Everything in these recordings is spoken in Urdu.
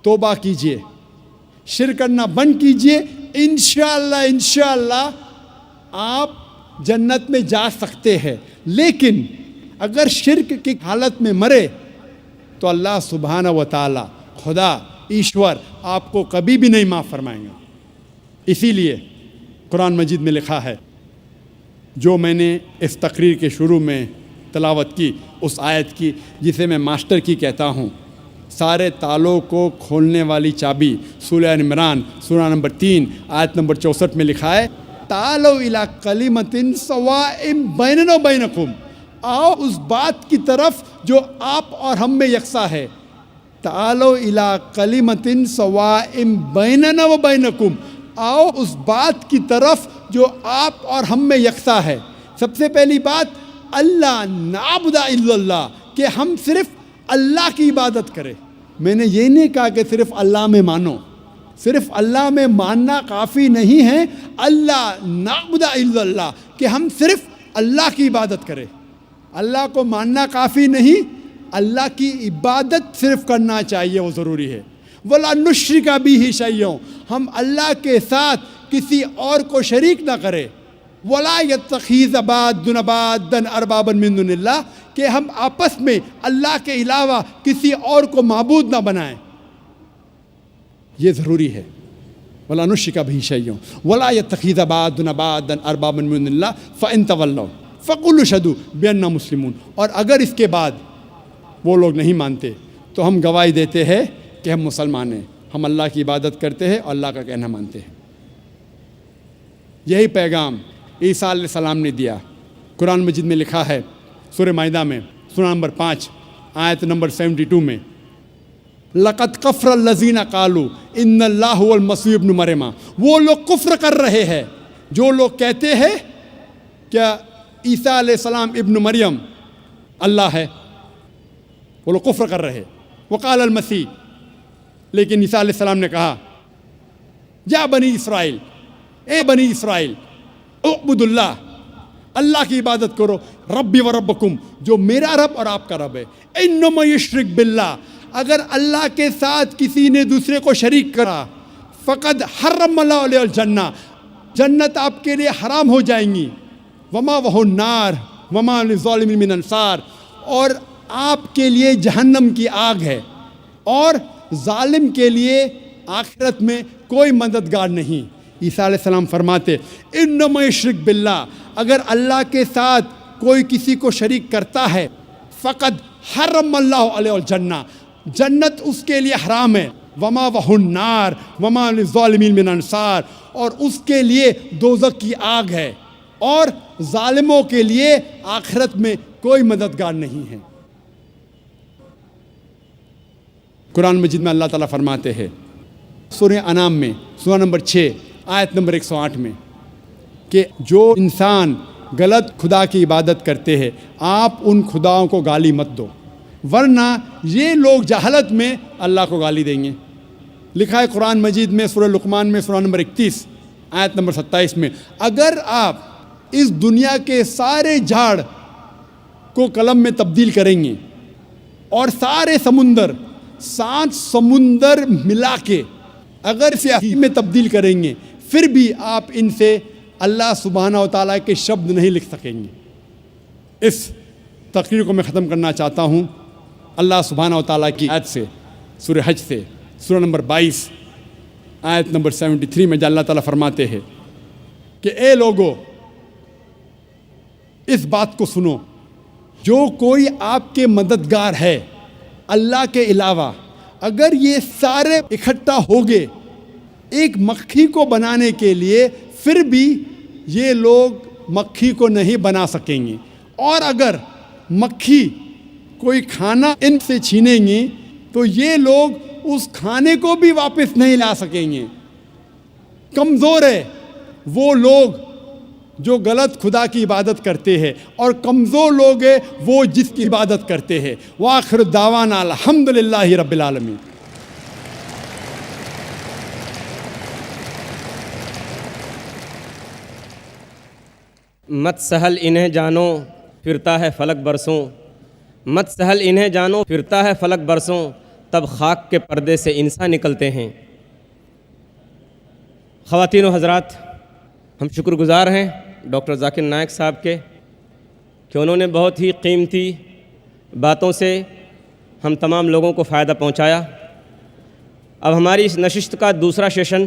توبہ کیجئے, شرک کرنا بند کیجئے, انشاءاللہ آپ جنت میں جا سکتے ہیں. لیکن اگر شرک کی حالت میں مرے تو اللہ سبحانہ و تعالی, خدا ایشور آپ کو کبھی بھی نہیں معاف فرمائیں گا. اسی لیے قرآن مجید میں لکھا ہے, جو میں نے اس تقریر کے شروع میں تلاوت کی, اس آیت کی جسے میں ماسٹر کی کہتا ہوں, سارے تالوں کو کھولنے والی چابی, سورہ عمران سورہ نمبر 3 آیت نمبر 64 میں لکھا ہے, تعالوا الی کلمۃ سواء بیننا و بینکم, آؤ اس بات کی طرف جو آپ اور ہم میں یکساں ہے. تعالوا الی کلمۃ سواء بیننا و بینکم, آؤ اس بات کی طرف جو آپ اور ہم میں یکساں ہے. سب سے پہلی بات, اللہ نعبد الا اللہ, کہ ہم صرف اللہ کی عبادت کریں. میں نے یہ نہیں کہا کہ صرف اللہ میں مانو, صرف اللہ میں ماننا کافی نہیں ہے. اللہ نعبد الا اللہ, کہ ہم صرف اللہ کی عبادت کریں. اللہ کو ماننا کافی نہیں, اللہ کی عبادت صرف کرنا چاہیے, وہ ضروری ہے. وَلَا نُشْرِكَ بِهِ شَيْئًا, ہم اللہ کے ساتھ کسی اور کو شریک نہ کریں. وَلَا يَتَّخِذَ بَعْضُنَا بَعْضًا أَرْبَابًا مِّن دُونِ اللَّهِ, کہ ہم آپس میں اللہ کے علاوہ کسی اور کو معبود نہ بنائیں. یہ ضروری ہے. وَلَا نُشْرِكَ بِهِ شَيْئًا وَلَا يَتَّخِذَ بَعْضُنَا بَعْضًا أَرْبَابًا مِّن دُونِ اللَّهِ فَإِن تَوَلَّوْا فَقُولُوا اشْهَدُوا بِأَنَّا مُسْلِمُونَ. اور اگر اس کے بعد وہ لوگ نہیں مانتے تو ہم گواہی دیتے ہیں کہ ہم مسلمان ہیں, ہم اللہ کی عبادت کرتے ہیں اور اللہ کا کہنا مانتے ہیں. یہی پیغام عیسیٰ علیہ السلام نے دیا. قرآن مجید میں لکھا ہے سورہ مائدہ میں سورہ نمبر 5 آیت نمبر 72 میں, لَقَدْ كَفَرَ الَّذِينَ قَالُوا إِنَّ اللَّهَ هُوَ الْمَسِيحُ ابْنُ مَرْیَمَ. وہ لوگ کفر کر رہے ہیں جو لوگ کہتے ہیں کہ عیسیٰ علیہ السلام ابن مریم اللہ ہے. وہ لوگ کفر کر رہے ہیں. وقال المسیح, لیکن عیسیٰ علیہ السلام نے کہا, یا بنی اسرائیل, اے بنی اسرائیل, اعبد اللہ, اللہ کی عبادت کرو, ربی و ربکم, جو میرا رب اور آپ کا رب ہے. انما یشرک باللہ, اگر اللہ کے ساتھ کسی نے دوسرے کو شریک کرا, فقد حرم اللہ علیہ الجنہ, جنت آپ کے لیے حرام ہو جائیں گی. وما وہو النار وما للظالمین من انصار, اور آپ کے لیے جہنم کی آگ ہے, اور ظالم کے لیے آخرت میں کوئی مددگار نہیں. عیسیٰ علیہ السلام فرماتے, انما یشرک باللہ, اگر اللہ کے ساتھ کوئی کسی کو شریک کرتا ہے, فقد حرم اللہ علیہ الجنہ, جنت اس کے لیے حرام ہے. وما وہو النار وما للظالمین من انصار, اور اس کے لیے دوزخ کی آگ ہے, اور ظالموں کے لیے آخرت میں کوئی مددگار نہیں ہے. قرآن مجید میں اللہ تعالیٰ فرماتے ہیں سورہ انعام میں سورہ نمبر 6 آیت نمبر 108 میں, کہ جو انسان غلط خدا کی عبادت کرتے ہیں آپ ان خداؤں کو گالی مت دو, ورنہ یہ لوگ جہالت میں اللہ کو گالی دیں گے. لکھا ہے قرآن مجید میں سورہ لقمان میں سورہ نمبر 31 آیت نمبر 27 میں, اگر آپ اس دنیا کے سارے جھاڑ کو قلم میں تبدیل کریں گے اور سارے سمندر 7 سمندر ملا کے اگر سیاہی میں تبدیل کریں گے, پھر بھی آپ ان سے اللہ سبحانہ و تعالیٰ کے شبد نہیں لکھ سکیں گے. اس تقریر کو میں ختم کرنا چاہتا ہوں اللہ سبحانہ و تعالیٰ کی آیت سے, سورہ حج سے, سورہ نمبر 22 آیت نمبر 73 میں, جہاں اللہ تعالیٰ فرماتے ہیں کہ اے لوگو اس بات کو سنو, جو کوئی آپ کے مددگار ہے اللہ کے علاوہ, اگر یہ سارے اکٹھا ہو گئے ایک مکھی کو بنانے کے لیے, پھر بھی یہ لوگ مکھی کو نہیں بنا سکیں گے, اور اگر مکھی کوئی کھانا ان سے چھینیں گی تو یہ لوگ اس کھانے کو بھی واپس نہیں لا سکیں گے. کمزور ہے وہ لوگ جو غلط خدا کی عبادت کرتے ہیں, اور کمزور لوگ ہیں وہ جس کی عبادت کرتے ہیں. وآخر دعوانا الحمدللہ رب العالمین. مت سہل انہیں جانو پھرتا ہے فلک برسوں, مت سہل انہیں جانو پھرتا ہے فلک برسوں, تب خاک کے پردے سے انسان نکلتے ہیں۔ خواتین و حضرات، ہم شکر گزار ہیں ڈاکٹر ذاکر نائک صاحب کے کہ انہوں نے بہت ہی قیمتی باتوں سے ہم تمام لوگوں کو فائدہ پہنچایا۔ اب ہماری اس نشست کا دوسرا سیشن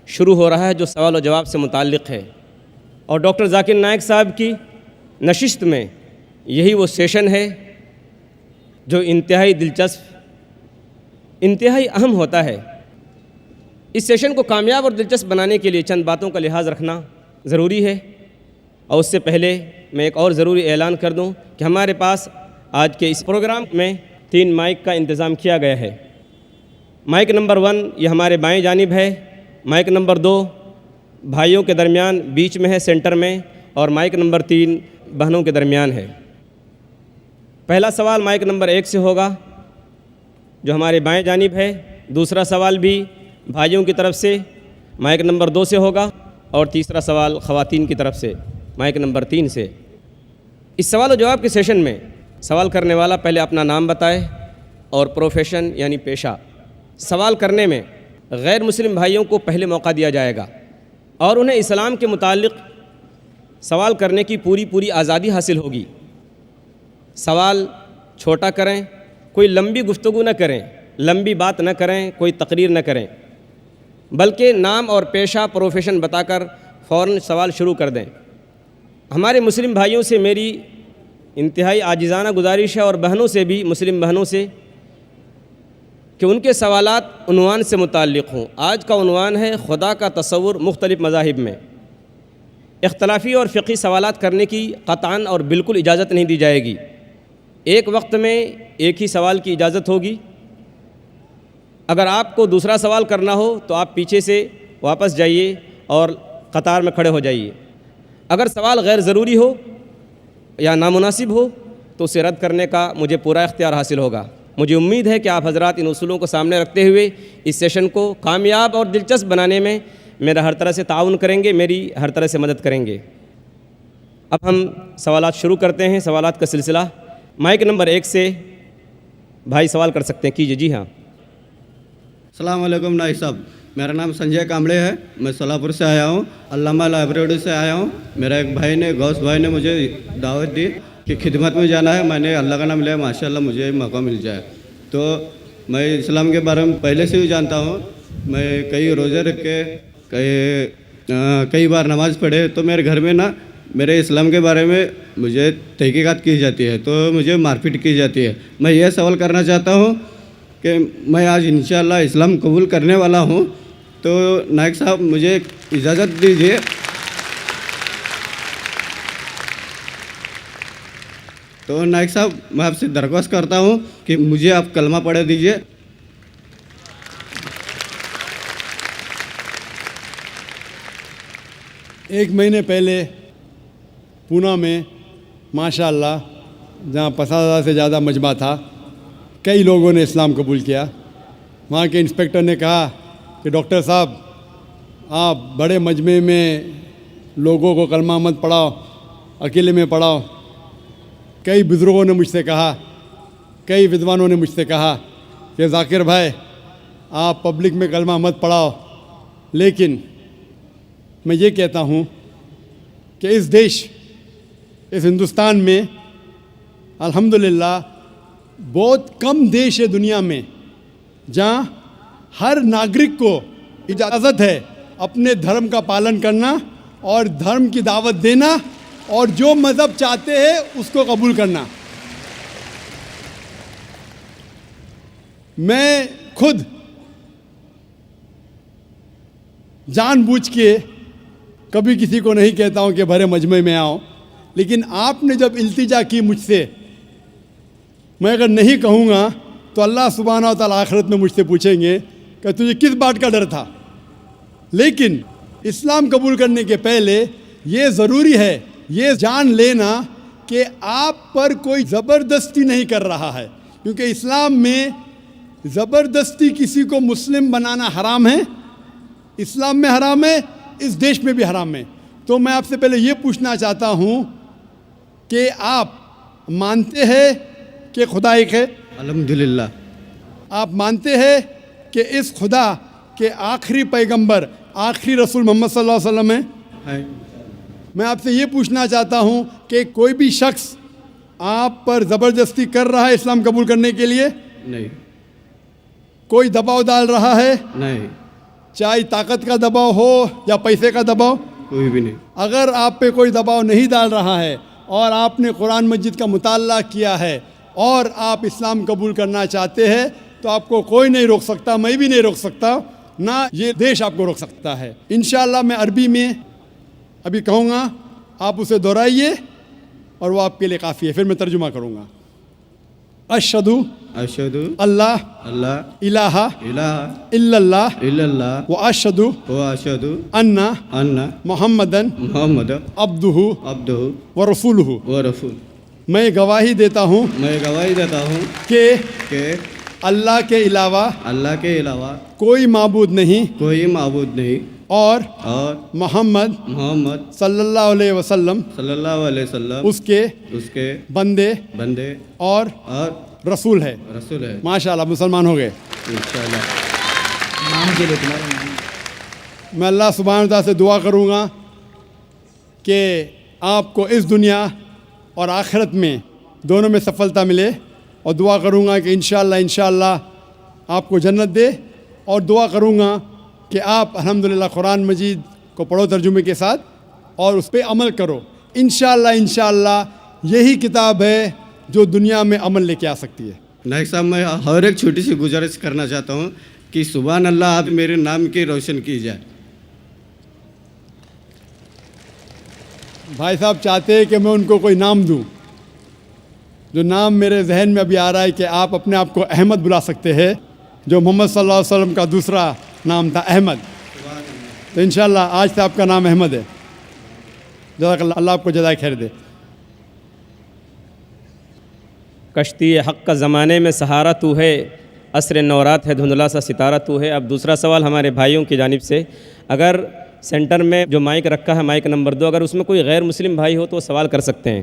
شروع ہو رہا ہے جو سوال و جواب سے متعلق ہے، اور ڈاکٹر ذاکر نائک صاحب کی نشست میں یہی وہ سیشن ہے جو انتہائی دلچسپ، انتہائی اہم ہوتا ہے۔ اس سیشن کو کامیاب اور دلچسپ بنانے کے لیے چند باتوں کا لحاظ رکھنا ضروری ہے، اور اس سے پہلے میں ایک اور ضروری اعلان کر دوں کہ ہمارے پاس آج کے اس پروگرام میں 3 مائک کا انتظام کیا گیا ہے۔ مائک نمبر 1 یہ ہمارے بائیں جانب ہے، مائک نمبر 2 بھائیوں کے درمیان بیچ میں ہے سینٹر میں، اور مائک نمبر 3 بہنوں کے درمیان ہے۔ پہلا سوال مائک نمبر 1 سے ہوگا جو ہمارے بائیں جانب ہے، دوسرا سوال بھی بھائیوں کی طرف سے مائک نمبر 2 سے ہوگا، اور تیسرا سوال خواتین کی طرف سے مائک نمبر 3 سے۔ اس سوال و جواب کے سیشن میں سوال کرنے والا پہلے اپنا نام بتائے اور پروفیشن یعنی پیشہ۔ سوال کرنے میں غیر مسلم بھائیوں کو پہلے موقع دیا جائے گا اور انہیں اسلام کے متعلق سوال کرنے کی پوری آزادی حاصل ہوگی۔ سوال چھوٹا کریں، کوئی لمبی گفتگو نہ کریں، لمبی بات نہ کریں، کوئی تقریر نہ کریں، بلکہ نام اور پیشہ پروفیشن بتا کر فوراً سوال شروع کر دیں۔ ہمارے مسلم بھائیوں سے میری انتہائی عاجزانہ گزارش ہے، اور بہنوں سے بھی، مسلم بہنوں سے، کہ ان کے سوالات عنوان سے متعلق ہوں۔ آج کا عنوان ہے خدا کا تصور مختلف مذاہب میں۔ اختلافی اور فقہی سوالات کرنے کی قطعاً اور بالکل اجازت نہیں دی جائے گی۔ ایک وقت میں ایک ہی سوال کی اجازت ہوگی۔ اگر آپ کو دوسرا سوال کرنا ہو تو آپ پیچھے سے واپس جائیے اور قطار میں کھڑے ہو جائیے۔ اگر سوال غیر ضروری ہو یا نامناسب ہو تو اسے رد کرنے کا مجھے پورا اختیار حاصل ہوگا۔ مجھے امید ہے کہ آپ حضرات ان اصولوں کو سامنے رکھتے ہوئے اس سیشن کو کامیاب اور دلچسپ بنانے میں میرا ہر طرح سے تعاون کریں گے، میری ہر طرح سے مدد کریں گے۔ اب ہم سوالات شروع کرتے ہیں، سوالات کا سلسلہ۔ مائک نمبر 1 سے بھائی سوال کر سکتے ہیں، کیجیے۔ جی ہاں۔ السلام علیکم نائک صاحب، میرا نام سنجے کامڑے ہے، میں سولاپور سے آیا ہوں، علامہ لائبریری سے آیا ہوں۔ میرا ایک بھائی نے، غوث بھائی نے مجھے دعوت دی کہ خدمت میں جانا ہے، میں نے اللہ کا نام لیا، ماشاءاللہ مجھے موقع مل جائے۔ تو میں اسلام کے بارے میں پہلے سے ہی جانتا ہوں، میں کئی روزے رکھ کے کئی بار نماز پڑھے، تو میرے گھر میں نا میرے اسلام کے بارے میں مجھے تحقیقات کی جاتی ہے، تو مجھے مار پیٹ کی جاتی ہے۔ میں یہ سوال کرنا چاہتا ہوں کہ میں آج انشاءاللہ اسلام قبول کرنے والا ہوں، تو نائک صاحب مجھے اجازت دیجیے۔ تو نائک صاحب میں آپ سے درخواست کرتا ہوں کہ مجھے آپ کلمہ پڑھ دیجیے۔ ایک مہینے پہلے پونا میں ماشاءاللہ جہاں 50,000 سے زیادہ مجمع تھا، کئی لوگوں نے اسلام قبول کیا۔ وہاں کے انسپیکٹر نے کہا کہ ڈاکٹر صاحب آپ بڑے مجمع میں لوگوں کو کلمہ مت پڑھاؤ، اکیلے میں پڑھاؤ۔ کئی بزرگوں نے مجھ سے کہا، کئی ودوانوں نے مجھ سے کہا کہ ذاکر بھائی آپ پبلک میں کلمہ مت پڑھاؤ، لیکن میں یہ کہتا ہوں کہ اس دیش، اس ہندوستان میں الحمدللہ بہت کم دیش ہے دنیا میں جہاں ہر ناگرک کو اجازت ہے اپنے دھرم کا پالن کرنا اور دھرم کی دعوت دینا اور جو مذہب چاہتے ہیں اس کو قبول کرنا۔ میں خود جان بوجھ کے کبھی کسی کو نہیں کہتا ہوں کہ بھرے مجمع میں آؤ، لیکن آپ نے جب التجا کی مجھ سے، میں اگر نہیں کہوں گا تو اللہ سبحانہ و تعالیٰ آخرت میں مجھ سے پوچھیں گے کہ تجھے کس بات کا ڈر تھا۔ لیکن اسلام قبول کرنے کے پہلے یہ ضروری ہے یہ جان لینا کہ آپ پر کوئی زبردستی نہیں کر رہا ہے، کیونکہ اسلام میں زبردستی کسی کو مسلم بنانا حرام ہے، اسلام میں حرام ہے، اس دیش میں بھی حرام ہے۔ تو میں آپ سے پہلے یہ پوچھنا چاہتا ہوں کہ آپ مانتے ہیں کہ خدا ایک ہے؟ الحمدللہ۔ آپ مانتے ہیں کہ اس خدا کے آخری پیغمبر آخری رسول محمد صلی اللہ علیہ وسلم ہیں؟ ہے میں آپ سے یہ پوچھنا چاہتا ہوں کہ کوئی بھی شخص آپ پر زبردستی کر رہا ہے اسلام قبول کرنے کے لیے؟ نہیں کوئی دباؤ ڈال رہا ہے؟ نہیں چاہے طاقت کا دباؤ ہو یا پیسے کا دباؤ؟ کوئی بھی نہیں. اگر آپ پہ کوئی دباؤ نہیں ڈال رہا ہے اور آپ نے قرآن مجید کا مطالعہ کیا ہے اور آپ اسلام قبول کرنا چاہتے ہیں تو آپ کو کوئی نہیں روک سکتا, میں بھی نہیں روک سکتا, نہ یہ دیش آپ کو روک سکتا ہے. انشاءاللہ میں عربی میں ابھی کہوں گا, آپ اسے دہرائیے اور وہ آپ کے لیے کافی ہے, پھر میں ترجمہ کروں گا. اشہدو اشہد اللہ اللہ الہ الہ الا اللہ الا اللہ و اشہدو و اشہد ان ان محمدن محمد عبدہ عبدہ و رسولہ. و رسول. میں گواہی دیتا ہوں میں گواہی دیتا ہوں کہ اللہ کے علاوہ اللہ کے علاوہ کوئی معبود نہیں کوئی معبود نہیں اور محمد صلی اللہ علیہ وسلم صلی اللہ علیہ وسلم اس کے بندے اور رسول ہے. رسول ہے. ماشاءاللہ مسلمان ہو گئے انشاءاللہ. میں اللہ سبحانہ وتعالیٰ سے دعا کروں گا کہ آپ کو اس دنیا اور آخرت میں دونوں میں سفلتا ملے, اور دعا کروں گا کہ انشاءاللہ آپ کو جنت دے, اور دعا کروں گا کہ آپ الحمدللہ قرآن مجید کو پڑھو ترجمے کے ساتھ اور اس پہ عمل کرو. انشاءاللہ یہی کتاب ہے جو دنیا میں عمل لے کے آ سکتی ہے. نائک صاحب, میں اور ایک چھوٹی سی گزارش کرنا چاہتا ہوں کہ سبحان اللہ آپ میرے نام کی روشن کی جائے. بھائی صاحب چاہتے ہیں کہ میں ان کو کوئی نام دوں. جو نام میرے ذہن میں ابھی آ رہا ہے کہ آپ اپنے آپ کو احمد بلا سکتے ہیں, جو محمد صلی اللہ علیہ وسلم کا دوسرا نام تھا احمد. تو انشاءاللہ آج سے آپ کا نام احمد ہے. جزاک اللہ, اللہ آپ کو جزائے خیر دے. کشتی حق کا زمانے میں سہارا تو ہے, عصر نورات ہے دھندلا سا ستارہ تو ہے. اب دوسرا سوال ہمارے بھائیوں کی جانب سے, اگر سینٹر میں جو مائک رکھا ہے مائک نمبر 2, اگر اس میں کوئی غیر مسلم بھائی ہو تو وہ سوال کر سکتے ہیں.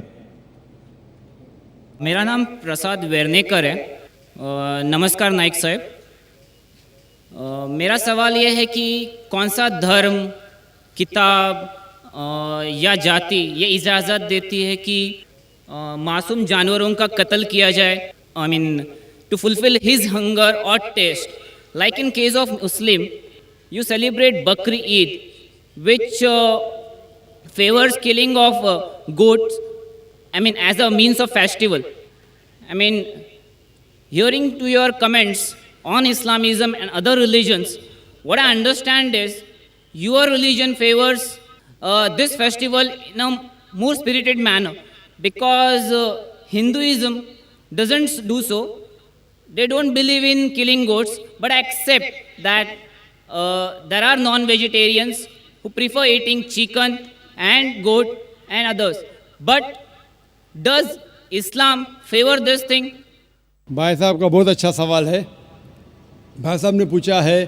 میرا نام پرساد ویرنیکر ہے. نمسکار نائک صاحب. میرا سوال یہ ہے کہ کون سا دھرم, کتاب یا جاتی یہ اجازت دیتی ہے کہ معصوم جانوروں کا قتل کیا جائے, to fulfill his hunger or taste. Like in case of Muslim, you celebrate Bakri Eid, which favors killing of goats, as a means of festival. Hearing to your comments on Islamism and other religions, what I understand is your religion favors this festival in a more spirited manner, because Hinduism doesn't do so. They don't believe in killing goats, but accept that there are non-vegetarians who prefer eating chicken and goat and others. But does Islam favor this thing? بھائی صاحب کا بہت اچھا سوال ہے. بھائی صاحب نے پوچھا ہے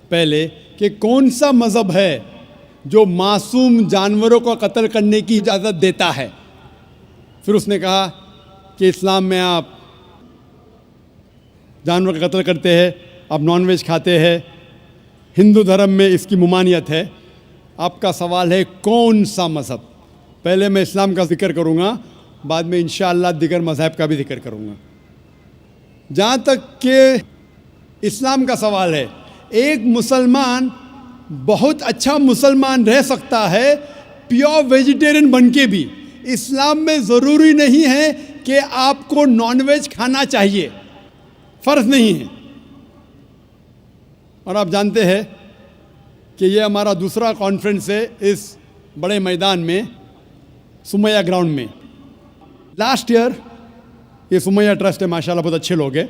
پہلے کہ کون سا مذہب ہے جو معصوم جانوروں کو قتل کرنے کی اجازت دیتا ہے. پھر اس نے کہا کہ اسلام میں آپ جانور کا قتل کرتے ہیں, آپ نان ویج کھاتے ہیں, ہندو دھرم میں اس کی ممانعت ہے. آپ کا سوال ہے کون سا مذہب. پہلے میں اسلام کا ذکر کروں گا, بعد میں انشاءاللہ دیگر مذہب کا بھی ذکر کروں گا. جہاں تک کہ اسلام کا سوال ہے, ایک مسلمان بہت اچھا مسلمان رہ سکتا ہے پیور ویجیٹیرین بن کے بھی. اسلام میں ضروری نہیں ہے کہ آپ کو نان ویج کھانا چاہیے, فرض نہیں ہے. اور آپ جانتے ہیں کہ یہ ہمارا دوسرا کانفرنس ہے اس بڑے میدان میں, سمیہ گراؤنڈ میں. لاسٹ ایئر یہ سمیہ ٹرسٹ ہے, ماشاءاللہ بہت اچھے لوگ ہیں.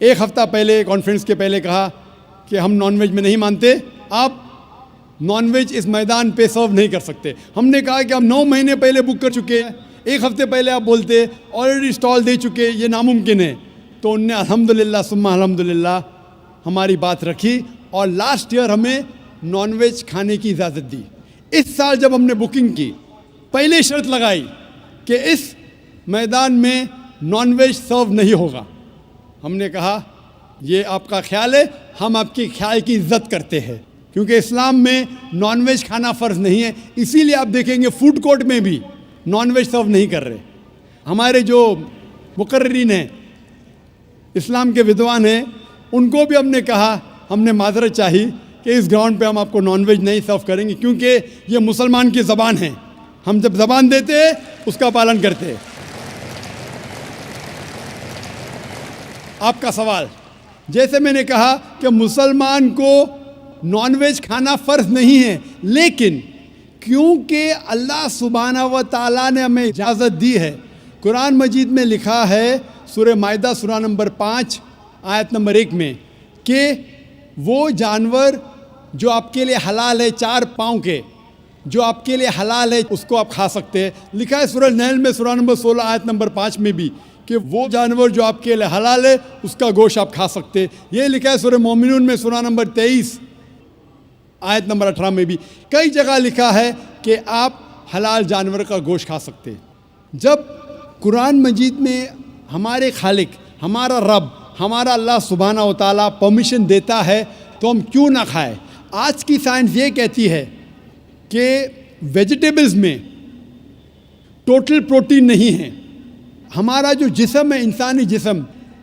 ایک ہفتہ پہلے کانفرنس کے پہلے کہا کہ ہم نان ویج میں نہیں مانتے, آپ نان ویج اس میدان پہ سرو نہیں کر سکتے. ہم نے کہا کہ ہم 9 مہینے پہلے بک کر چکے ہیں, 1 ہفتے پہلے آپ بولتے آلریڈی اسٹال دے چکے, یہ ناممکن ہے. تو ان نے الحمدللہ ثم الحمدللہ ہماری بات رکھی اور لاسٹ ایئر ہمیں نان ویج کھانے کی اجازت دی. اس سال جب ہم نے بکنگ کی, پہلے شرط لگائی کہ اس میدان میں نان ویج سرو نہیں ہوگا. ہم نے کہا یہ آپ کا خیال ہے, ہم آپ کے خیال کی عزت کرتے ہیں, کیونکہ اسلام میں نان ویج کھانا فرض نہیں ہے. اسی لیے آپ دیکھیں گے فوڈ کورٹ میں بھی نان ویج سرو نہیں کر رہے. ہمارے جو مقررین ہیں, اسلام کے ودوان ہیں, ان کو بھی ہم نے کہا, ہم نے معذرت چاہی کہ اس گراؤنڈ پہ ہم آپ کو نان ویج نہیں سرو کریں گے, کیونکہ یہ مسلمان کی زبان ہے. ہم جب زبان دیتے ہیں اس کا پالن کرتے ہیں. آپ کا سوال, جیسے میں نے کہا کہ مسلمان کو نان ویج کھانا فرض نہیں ہے, لیکن کیونکہ اللہ سبحانہ و تعالیٰ نے ہمیں اجازت دی ہے. قرآن مجید میں لکھا ہے سورہ مائدہ سورہ نمبر 5 آیت نمبر 1 میں کہ وہ جانور جو آپ کے لیے حلال ہے 4 پاؤں کے, جو آپ کے لیے حلال ہے اس کو آپ کھا سکتے ہیں. لکھا ہے سورہ نیل میں سورہ نمبر 16 آیت نمبر 5 میں بھی کہ وہ جانور جو آپ کے لیے حلال ہے اس کا گوشت آپ کھا سکتے. یہ لکھا ہے سورہ مومنون میں سورہ نمبر 23 آیت نمبر 18 میں بھی. کئی جگہ لکھا ہے کہ آپ حلال جانور کا گوشت کھا سکتے. جب قرآن مجید میں ہمارے خالق, ہمارا رب, ہمارا اللہ سبحانہ و تعالیٰ پرمیشن دیتا ہے تو ہم کیوں نہ کھائیں. آج کی سائنس یہ کہتی ہے کہ ویجیٹیبلز میں ٹوٹل پروٹین نہیں ہے. ہمارا جو جسم ہے, انسانی جسم,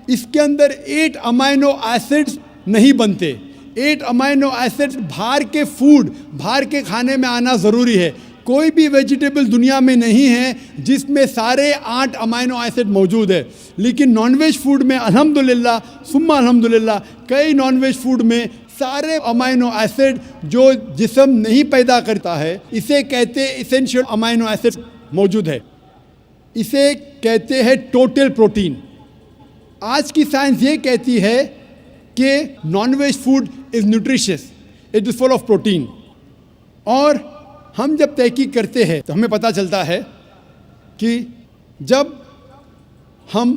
اس کے اندر 8 امائنو ایسڈز نہیں بنتے. 8 امائنو ایسڈز باہر کے فوڈ, باہر کے کھانے میں آنا ضروری ہے. کوئی بھی ویجیٹیبل دنیا میں نہیں ہے جس میں سارے 8 امائنو ایسڈ موجود ہے. لیکن نان ویج فوڈ میں الحمدللہ ثم الحمدللہ کئی نان ویج فوڈ میں سارے امائنو ایسڈ جو جسم نہیں پیدا کرتا ہے, اسے کہتے ایسینشیل امائنو ایسڈ موجود ہے. اسے کہتے ہیں ٹوٹل پروٹین. آج کی سائنس یہ کہتی ہے کہ non veg food is nutritious, it is full of protein. اور ہم جب تحقیق کرتے ہیں تو ہمیں پتہ چلتا ہے کہ جب ہم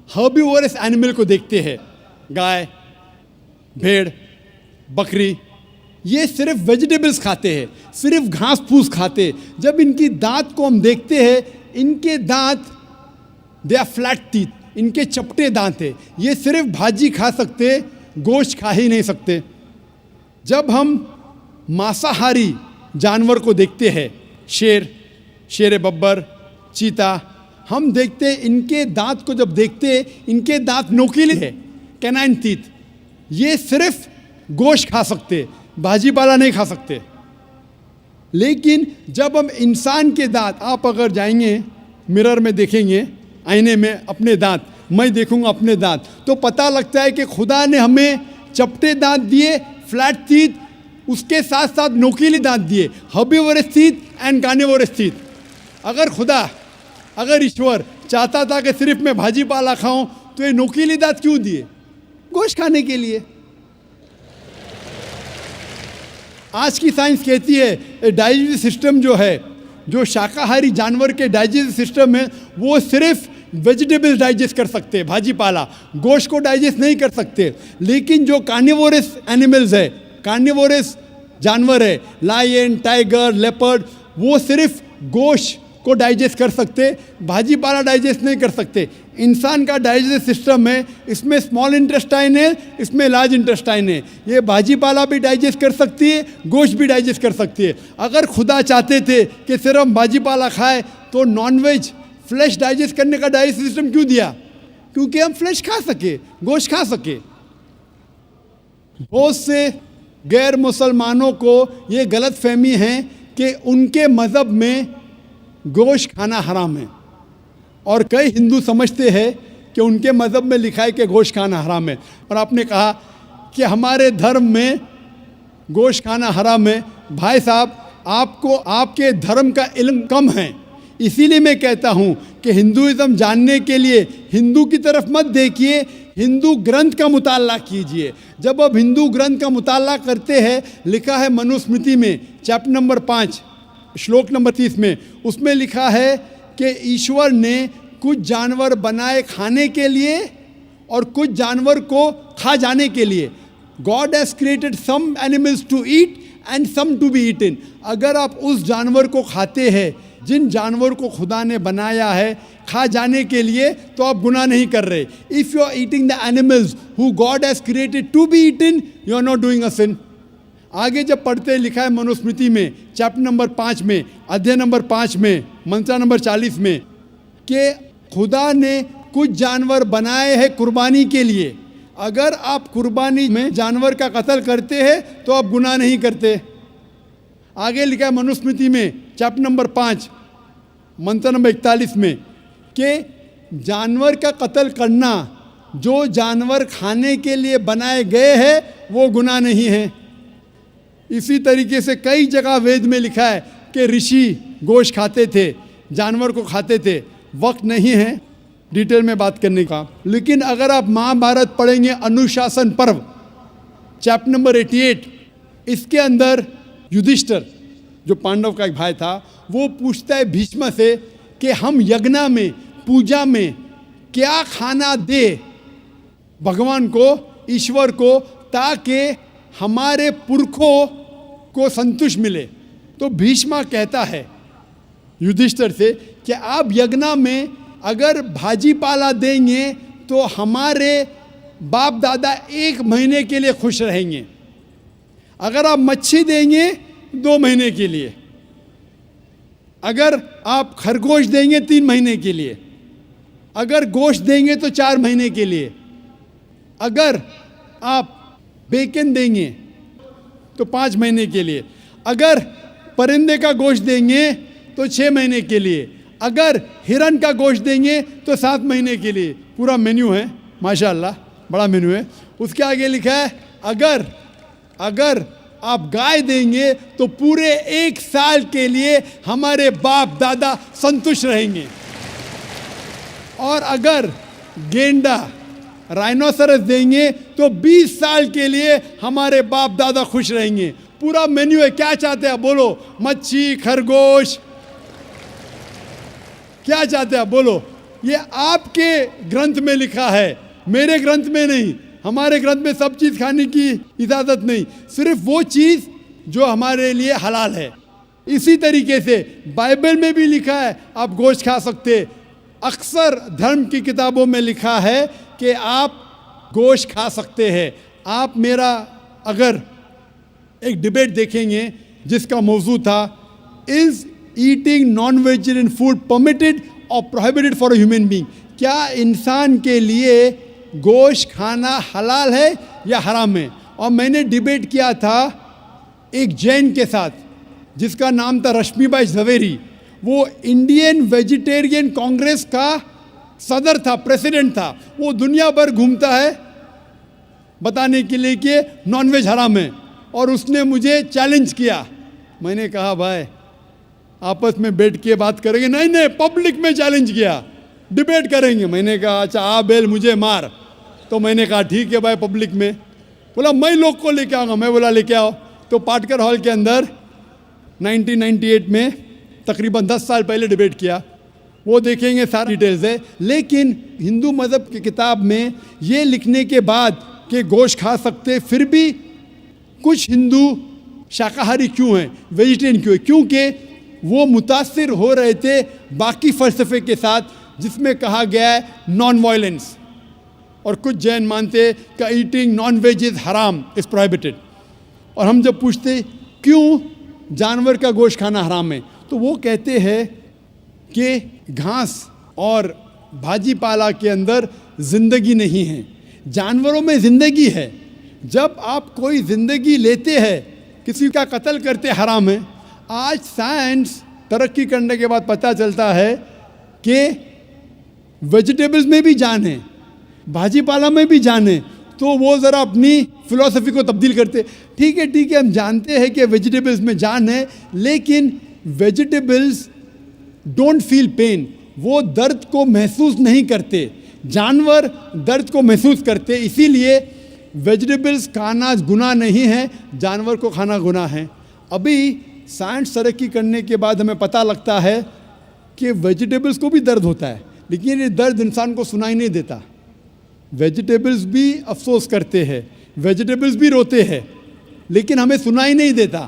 ہربیورس اینیمل کو دیکھتے ہیں, گائے, بھیڑ, بکری, یہ صرف ویجیٹیبلز کھاتے ہیں, صرف گھاس پھوس کھاتے ہیں. جب ان کی دانت کو ہم دیکھتے ہیں, ان کے دانت دے آر فلیٹ ٹیتھ, ان کے چپٹے دانت ہیں. یہ صرف بھاجی کھا سکتے, گوشت کھا ہی نہیں سکتے. جب ہم مانساہاری جانور کو دیکھتے ہیں, شیر ببر, چیتا, ہم دیکھتے ہیں ان کے دانت کو جب دیکھتے ہیں, ان کے دانت نوکیلے ہیں, کینائن ٹیتھ. یہ صرف گوشت کھا سکتے, بھاجی پالا نہیں کھا سکتے. لیکن جب ہم انسان کے دانت, آپ اگر جائیں گے مرر میں دیکھیں گے, آئینے میں اپنے دانت, میں دیکھوں گا اپنے دانت, تو پتہ لگتا ہے کہ خدا نے ہمیں چپٹے دانت دیے, فلیٹ ٹیتھ, اس کے ساتھ ساتھ نوکیلی دانت دیے, herbivores teeth and carnivorous teeth. اگر ایشور چاہتا تھا کہ صرف میں بھاجی پالا کھاؤں تو یہ نوکیلی دانت کیوں دیے؟ گوشت کھانے کے لیے. آج کی سائنس کہتی ہے ڈائجسٹو سسٹم جو ہے, جو شاکاہاری جانور کے ڈائجسٹو سسٹم ہے, وہ صرف ویجیٹیبل ڈائجسٹ کر سکتے, بھاجی پالا, گوشت کو ڈائجسٹ نہیں کر سکتے. لیکن جو کارنیورس اینیملز ہے, کارنیورس جانور ہے, لائن, ٹائیگر, لیپرڈ, وہ صرف گوشت کو ڈائجسٹ کر سکتے, بھاجی پالا ڈائجسٹ نہیں کر سکتے. انسان کا ڈائجسٹ سسٹم ہے, اس میں اسمال انٹسٹائن ہے, اس میں لارج انٹسٹائن ہے. یہ بھاجی پالا بھی ڈائجسٹ کر سکتی ہے, گوشت بھی ڈائجسٹ کر سکتی ہے. اگر خدا چاہتے تھے کہ صرف بھاجی پالا کھائے تو نان ویج فلیش ڈائجسٹ کرنے کا ڈائجسٹ سسٹم کیوں دیا؟ کیونکہ ہم فلیش کھا سکے, گوشت کھا سکے. بہت سے غیر مسلمانوں کو یہ غلط فہمی ہے کہ ان کے مذہب میں گوشت کھانا حرام ہے, اور کئی ہندو سمجھتے ہیں کہ ان کے مذہب میں لکھا ہے کہ گوشت کھانا حرام ہے. اور آپ نے کہا کہ ہمارے دھرم میں گوشت کھانا حرام ہے. بھائی صاحب, آپ کو آپ کے دھرم کا علم کم ہے, اسی لیے میں کہتا ہوں کہ ہندوازم جاننے کے لیے ہندو کی طرف مت دیکھیے, ہندو گرنتھ کا مطالعہ کیجئے. جب آپ ہندو گرنتھ کا مطالعہ کرتے ہیں, لکھا ہے منوسمرتی میں چیپٹر نمبر 5 شلوک نمبر 30 میں, اس میں لکھا ہے کہ ایشور نے کچھ جانور بنائے کھانے کے لیے اور کچھ جانور کو کھا جانے کے لیے. God has created some animals to eat and some to be eaten. اگر آپ اس جانور کو کھاتے ہیں جن جانور کو خدا نے بنایا ہے کھا جانے کے لیے تو آپ گناہ نہیں کر رہے. If you are eating the animals who God has created to be eaten, you are not doing a sin. آگے جب پڑھتے لکھا ہے منوسمرتی میں چیپٹر نمبر 5 میں ادھیائے نمبر 5 میں منترا نمبر 40 میں کہ خدا نے کچھ جانور بنائے ہیں قربانی کے لیے. اگر آپ قربانی میں جانور کا قتل کرتے ہیں تو آپ گناہ نہیں کرتے. آگے لکھا ہے منوسمرتی میں چیپٹر نمبر 5 منتر نمبر 41 میں کہ جانور کا قتل کرنا جو جانور کھانے کے لیے بنائے گئے ہیں وہ گناہ نہیں ہے. اسی طریقے سے کئی جگہ وید میں لکھا ہے کہ رشی گوشت کھاتے تھے, جانور کو کھاتے تھے. وقت نہیں ہے ڈیٹیل میں بات کرنے کا, لیکن اگر آپ مہابھارت پڑھیں گے انوشاسن پرو چیپٹر نمبر 88, اس کے اندر یدھشٹر جو پانڈو کا ایک بھائی تھا وہ پوچھتا ہے بھیشما سے کہ ہم یگنا میں پوجا میں کیا کھانا دے بھگوان کو, ایشور کو, تاکہ ہمارے پرکھوں کو سنتوش ملے. تو بھیشما کہتا ہے یدھشٹر سے کہ آپ یگنا میں اگر بھاجی پالا دیں گے تو ہمارے باپ دادا 1 مہینے کے لیے خوش رہیں گے. اگر آپ مچھی دیں گے 2 مہینے کے لیے, اگر آپ خرگوش دیں گے 3 مہینے کے لیے, اگر گوشت دیں گے تو 4 مہینے کے لیے, اگر آپ بیکن دیں گے تو 5 مہینے کے لیے, اگر پرندے کا گوشت دیں گے تو 6 مہینے کے لیے, اگر ہرن کا گوشت دیں گے تو 7 مہینے کے لیے. پورا مینیو ہے ماشاءاللہ, بڑا مینیو ہے. اس کے آگے لکھا ہے اگر آپ گائے دیں گے تو پورے 1 سال کے لیے ہمارے باپ دادا سنتوش رہیں گے, اور اگر گینڈا رائنوسرس دیں گے تو 20 سال کے لیے ہمارے باپ دادا خوش رہیں گے. پورا مینیو ہے. کیا چاہتے ہیں بولو؟ مچھی, خرگوش, کیا چاہتے ہیں بولو؟ یہ آپ کے گرنتھ میں لکھا ہے, میرے گرنتھ میں نہیں. ہمارے گرنتھ میں سب چیز کھانے کی اجازت نہیں, صرف وہ چیز جو ہمارے لیے حلال ہے. اسی طریقے سے بائبل میں بھی لکھا ہے آپ گوشت کھا سکتے. اکثر دھرم کی کتابوں میں لکھا ہے کہ آپ گوشت کھا سکتے ہیں. آپ میرا اگر ایک ڈیبیٹ دیکھیں گے جس کا موضوع تھا is eating non vegetarian food permitted اور prohibited for a human being, کیا انسان کے لیے گوشت کھانا حلال ہے یا حرام ہے. اور میں نے ڈیبیٹ کیا تھا ایک جین کے ساتھ جس کا نام تھا رشمی بائی جھویری. وہ انڈین ویجیٹیرین کانگریس کا صدر تھا, پریسیڈنٹ تھا. وہ دنیا بھر گھومتا ہے بتانے کے لیے کہ نان ویج حرام ہے, اور اس نے مجھے چیلنج کیا. میں نے کہا بھائی آپس میں بیٹھ کے بات کریں گے. نہیں پبلک میں چیلنج کیا, ڈیبیٹ کریں گے. میں نے کہا اچھا آ بیل مجھے مار. تو میں نے کہا ٹھیک ہے بھائی پبلک میں. بولا میں لوگ کو لے کے آؤں گا. میں بولا لے کے آؤ. تو پاٹکر ہال کے اندر 1998 میں تقریباً 10 سال پہلے ڈیبیٹ کیا. وہ دیکھیں گے سارا ڈیٹیلز ہے. لیکن ہندو مذہب کی کتاب میں یہ لکھنے کے بعد کہ گوشت کھا سکتے, پھر بھی کچھ ہندو شاکاہاری کیوں ہیں, ویجیٹیرین کیوں ہیں؟ کیونکہ وہ متاثر ہو رہے تھے باقی فلسفے کے ساتھ جس میں کہا گیا ہے نان وائلنس. اور کچھ جین مانتے کہ ایٹنگ نان ویج از حرام, از پروہیبٹڈ. اور ہم جب پوچھتے کیوں جانور کا گوشت کھانا حرام ہے تو وہ کہتے ہیں کہ گھاس اور بھاجی پالا کے اندر زندگی نہیں ہے, جانوروں میں زندگی ہے. جب آپ کوئی زندگی لیتے ہیں, کسی کا قتل کرتے حرام ہے. آج سائنس ترقی کرنے کے بعد پتہ چلتا ہے کہ ویجیٹیبلز میں بھی جان ہے, بھاجی پالا میں بھی جان ہے. تو وہ ذرا اپنی فلسفی کو تبدیل کرتے. ٹھیک ہے ہم جانتے ہیں کہ ویجیٹیبلز میں جان ہے, لیکن ویجیٹیبلز ڈونٹ فیل پین, وہ درد کو محسوس نہیں کرتے. جانور درد کو محسوس کرتے. اسی لیے ویجیٹیبلز کھانا گناہ نہیں ہے, جانور کو کھانا گناہ ہے. ابھی سائنس ترقی کرنے کے بعد ہمیں پتہ لگتا ہے کہ ویجیٹیبلز کو بھی درد ہوتا ہے, لیکن یہ درد انسان کو سنائی نہیں دیتا. ویجیٹیبلز بھی افسوس کرتے ہیں, ویجیٹیبلز بھی روتے ہیں, لیکن ہمیں سنائی نہیں دیتا.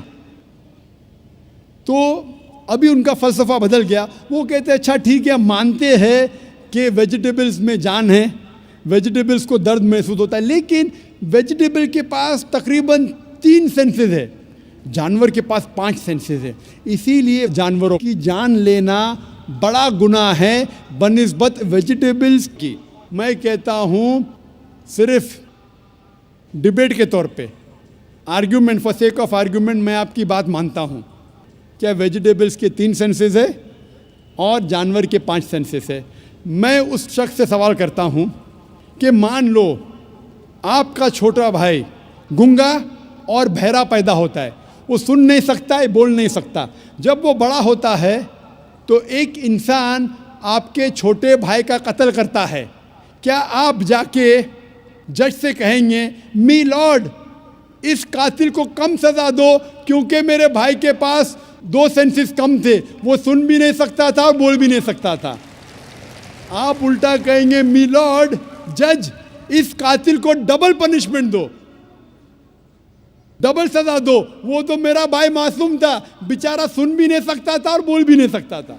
تو ابھی ان کا فلسفہ بدل گیا. وہ کہتے ہیں اچھا ٹھیک ہے ہم مانتے ہیں کہ ویجیٹیبلز میں جان ہے, ویجیٹیبلز کو درد محسوس ہوتا ہے, لیکن ویجیٹیبل کے پاس تقریباً 3 سینسز ہے, جانور کے پاس 5 سینسز ہے. اسی لیے جانوروں کی جان لینا بڑا گناہ ہے بنسبت ویجیٹیبلز کی. میں کہتا ہوں صرف ڈیبیٹ کے طور پہ, argument for sake of argument, میں آپ کی بات مانتا ہوں. کیا ویجیٹیبلز کے 3 سینسز ہے اور جانور کے 5 سینسز ہے. میں اس شخص سے سوال کرتا ہوں کہ مان لو آپ کا چھوٹا بھائی گنگا اور بہرا پیدا ہوتا ہے, وہ سن نہیں سکتا ہے, بول نہیں سکتا. جب وہ بڑا ہوتا ہے تو ایک انسان آپ کے چھوٹے بھائی کا قتل کرتا ہے, کیا آپ جا کے جج سے کہیں گے می لارڈ اس قاتل کو کم سزا دو کیونکہ میرے بھائی کے پاس 2 سینسز کم تھے, وہ سن بھی نہیں سکتا تھا, بول بھی نہیں سکتا تھا. آپ الٹا کہیں گے می لارڈ جج اس قاتل کو ڈبل پنشمنٹ دو, ڈبل سزا دو, وہ تو میرا بھائی معصوم تھا, بیچارہ سن بھی نہیں سکتا تھا اور بول بھی نہیں سکتا تھا.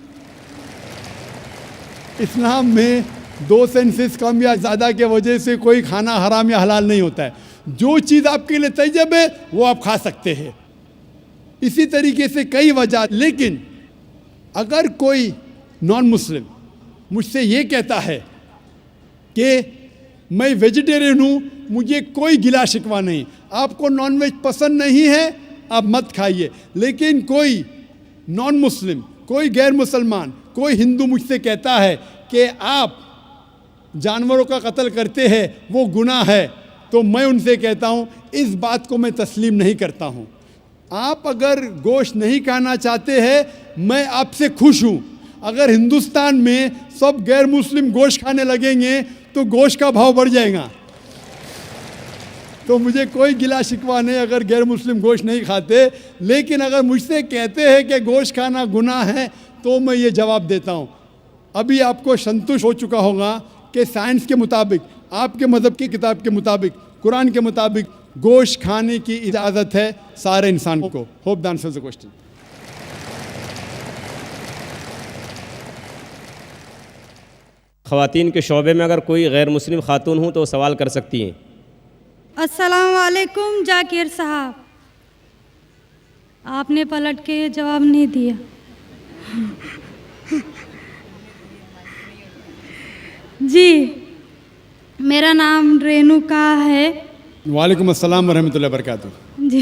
اسلام میں 2 سینسز کم یا زیادہ کے وجہ سے کوئی کھانا حرام یا حلال نہیں ہوتا ہے. جو چیز آپ کے لیے طیب ہے وہ آپ کھا سکتے ہیں. اسی طریقے سے کئی وجہ. لیکن اگر کوئی نان مسلم مجھ سے یہ کہتا ہے کہ میں ویجیٹیرین ہوں, مجھے کوئی گلا شکوہ نہیں, آپ کو نان ویج پسند نہیں ہے آپ مت کھائیے. لیکن کوئی نان مسلم, کوئی غیر مسلمان, کوئی ہندو مجھ سے کہتا ہے کہ آپ جانوروں کا قتل کرتے ہیں وہ گناہ ہے, تو میں ان سے کہتا ہوں اس بات کو میں تسلیم نہیں کرتا ہوں. آپ اگر گوشت نہیں کھانا چاہتے ہیں میں آپ سے خوش ہوں. اگر ہندوستان میں سب غیر مسلم گوشت کھانے لگیں گے تو گوشت کا بھاؤ بڑھ جائے گا. تو مجھے کوئی گلا شکوہ نہیں اگر غیر مسلم گوشت نہیں کھاتے. لیکن اگر مجھ سے کہتے ہیں کہ گوشت کھانا گناہ ہے تو میں یہ جواب دیتا ہوں. ابھی آپ کو سنتوش ہو چکا ہوگا کہ سائنس کے مطابق, آپ کے مذہب کی کتاب کے مطابق, قرآن کے مطابق گوشت کھانے کی اجازت ہے سارے انسان کو. Hope the answers the question. خواتین کے شعبے میں اگر کوئی غیر مسلم خاتون ہوں تو وہ سوال کر سکتی ہیں. السلام علیکم ذاکر صاحب, آپ نے پلٹ کے جواب نہیں دیا. جی میرا نام رینوکا ہے. وعلیکم السلام ورحمۃ اللہ وبرکاتہ. جی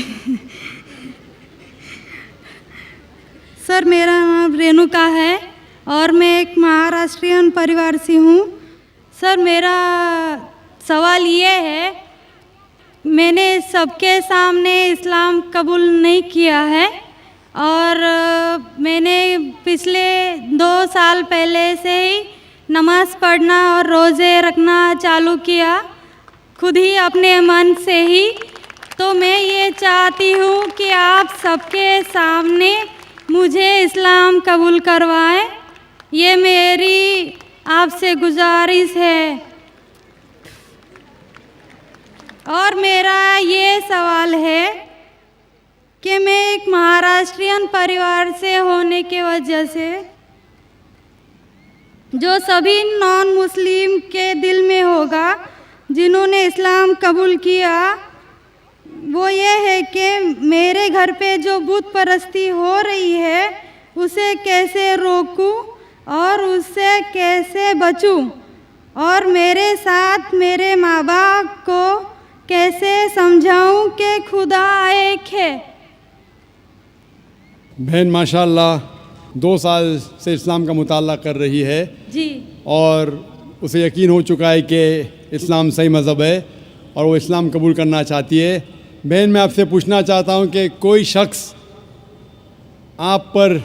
سر میرا نام رینوکا ہے اور میں ایک مہاراشٹرین پریوار سے ہوں. سر میرا سوال یہ ہے, میں نے سب کے سامنے اسلام قبول نہیں کیا ہے اور میں نے پچھلے 2 سال پہلے سے ہی نماز پڑھنا اور روزے رکھنا چالو کیا خود ہی اپنے من سے ہی. تو میں یہ چاہتی ہوں کہ آپ سب کے سامنے مجھے اسلام قبول کروائیں, یہ میری آپ سے گزارش ہے. اور میرا یہ سوال ہے کہ میں ایک مہاراشٹرین پریوار سے ہونے کی وجہ سے جو سبھی نان مسلم کے دل میں ہوگا جنہوں نے اسلام قبول کیا, وہ یہ ہے کہ میرے گھر پہ جو بت پرستی ہو رہی ہے اسے کیسے روکوں اور اس سے کیسے بچوں, اور میرے ساتھ میرے ماں باپ کو کیسے سمجھاؤں کہ خدا ایک ہے. بہن ماشاء اللہ 2 سال سے اسلام کا مطالعہ کر رہی ہے جی, اور اسے یقین ہو چکا ہے کہ اسلام صحیح مذہب ہے اور وہ اسلام قبول کرنا چاہتی ہے. بہن میں آپ سے پوچھنا چاہتا ہوں کہ کوئی شخص آپ پر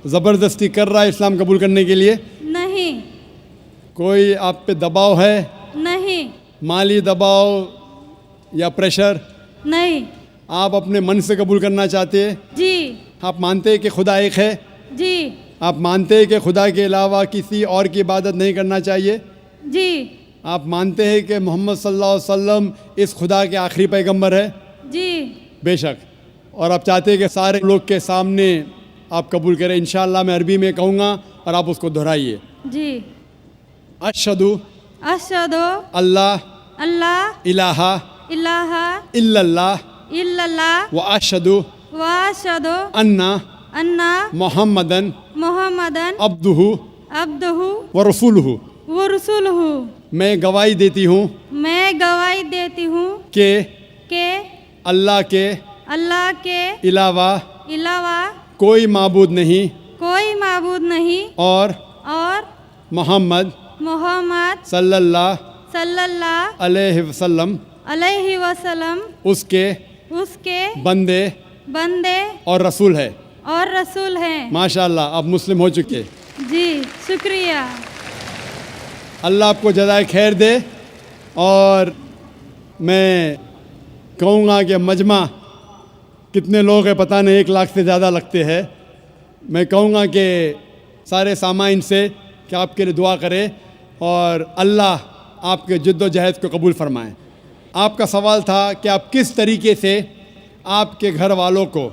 زبردستی کر رہا ہے اسلام قبول کرنے کے لیے؟ نہیں. کوئی آپ پہ دباؤ ہے؟ نہیں. مالی دباؤ یا پریشر؟ نہیں. آپ اپنے من سے قبول کرنا چاہتے ہیں؟ جی. آپ مانتے ہیں کہ خدا ایک ہے؟ جی. آپ مانتے ہیں کہ خدا کے علاوہ کسی اور کی عبادت نہیں کرنا چاہیے؟ جی. آپ مانتے ہیں کہ محمد صلی اللہ علیہ وسلم اس خدا کے آخری پیغمبر ہے؟ جی. بے شک. اور آپ چاہتے ہیں کہ سارے لوگ کے سامنے آپ قبول کریں. انشاءاللہ میں عربی میں کہوں گا اور آپ اس کو دہرائیے. جی. اشہدو اشہدو اللہ اللہ الہ الہ الا اللہ الا اللہ و اشہدو واشہدو انا انا محمدن محمدن عبدہ عبدہ و رسولہ. ورسولہ. میں گواہی دیتی ہوں میں گواہی دیتی ہوں کہ اللہ کے علاوہ علاوہ کوئی معبود نہیں کوئی معبود نہیں اور محمد صلی اللہ علیہ وسلم اس کے بندے اور رسول ہے. ماشاء اللہ آپ مسلم ہو چکے. جی شکریہ. اللہ آپ کو جزائے خیر دے. اور میں کہوں گا کہ مجمع کتنے لوگ ہیں پتہ نہیں, 1 لاکھ سے زیادہ لگتے ہیں. میں کہوں گا کہ سارے سامعین سے کہ آپ کے لیے دعا کرے اور اللہ آپ کے جد و جہد کو قبول فرمائے. آپ کا سوال تھا کہ آپ کس طریقے سے آپ کے گھر والوں کو,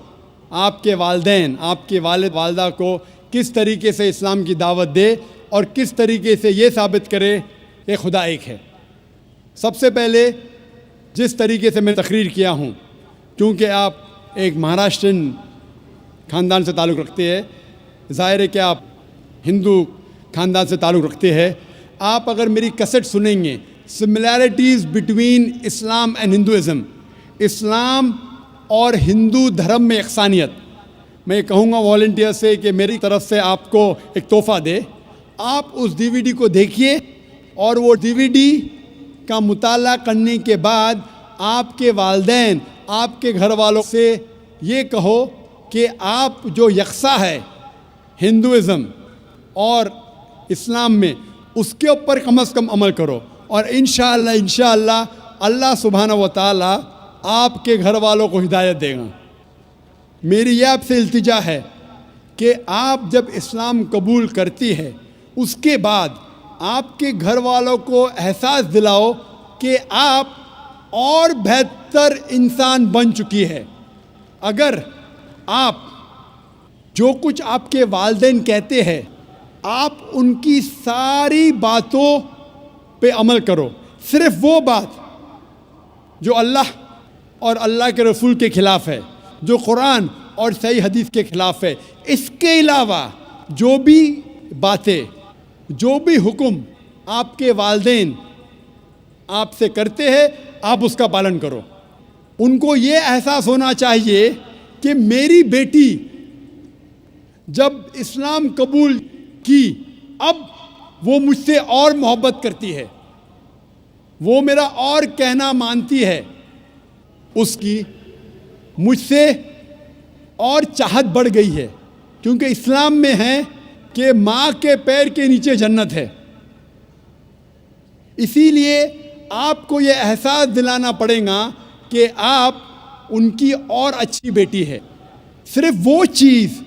آپ کے والدین, آپ کے والد والدہ کو کس طریقے سے اسلام کی دعوت دے اور کس طریقے سے یہ ثابت کرے کہ خدا ایک ہے. سب سے پہلے جس طریقے سے میں تقریر کیا ہوں, کیونکہ آپ ایک مہاراشٹرین خاندان سے تعلق رکھتے ہیں, ظاہر ہے کہ آپ ہندو خاندان سے تعلق رکھتے ہیں. آپ اگر میری کیسٹ سنیں گے similarities between Islam and Hinduism, اسلام اور ہندو دھرم میں یکسانیت, میں کہوں گا والنٹیئر سے کہ میری طرف سے آپ کو ایک تحفہ دے. آپ اس DVD کو دیکھیے اور وہ DVD کا مطالعہ کرنے کے بعد آپ کے والدین, آپ کے گھر والوں سے یہ کہو کہ آپ جو یکساں ہے ہندوازم اور اسلام میں, اس کے اوپر کم از کم عمل کرو. اور انشاءاللہ اللہ سبحانہ و تعالی آپ کے گھر والوں کو ہدایت دے گا. میری یہ آپ سے التجا ہے کہ آپ جب اسلام قبول کرتی ہے اس کے بعد آپ کے گھر والوں کو احساس دلاؤ کہ آپ اور بہتر انسان بن چکی ہے. اگر آپ جو کچھ آپ کے والدین کہتے ہیں آپ ان کی ساری باتوں پہ عمل کرو, صرف وہ بات جو اللہ اور اللہ کے رسول کے خلاف ہے, جو قرآن اور صحیح حدیث کے خلاف ہے. اس کے علاوہ جو بھی باتیں, جو بھی حکم آپ کے والدین آپ سے کرتے ہیں آپ اس کا پالن کرو. ان کو یہ احساس ہونا چاہیے کہ میری بیٹی جب اسلام قبول کی اب وہ مجھ سے اور محبت کرتی ہے, وہ میرا اور کہنا مانتی ہے, اس کی مجھ سے اور چاہت بڑھ گئی ہے. کیونکہ اسلام میں ہے کہ ماں کے پیر کے نیچے جنت ہے. اسی لیے آپ کو یہ احساس دلانا پڑے گا کہ آپ ان کی اور اچھی بیٹی ہے. صرف وہ چیز,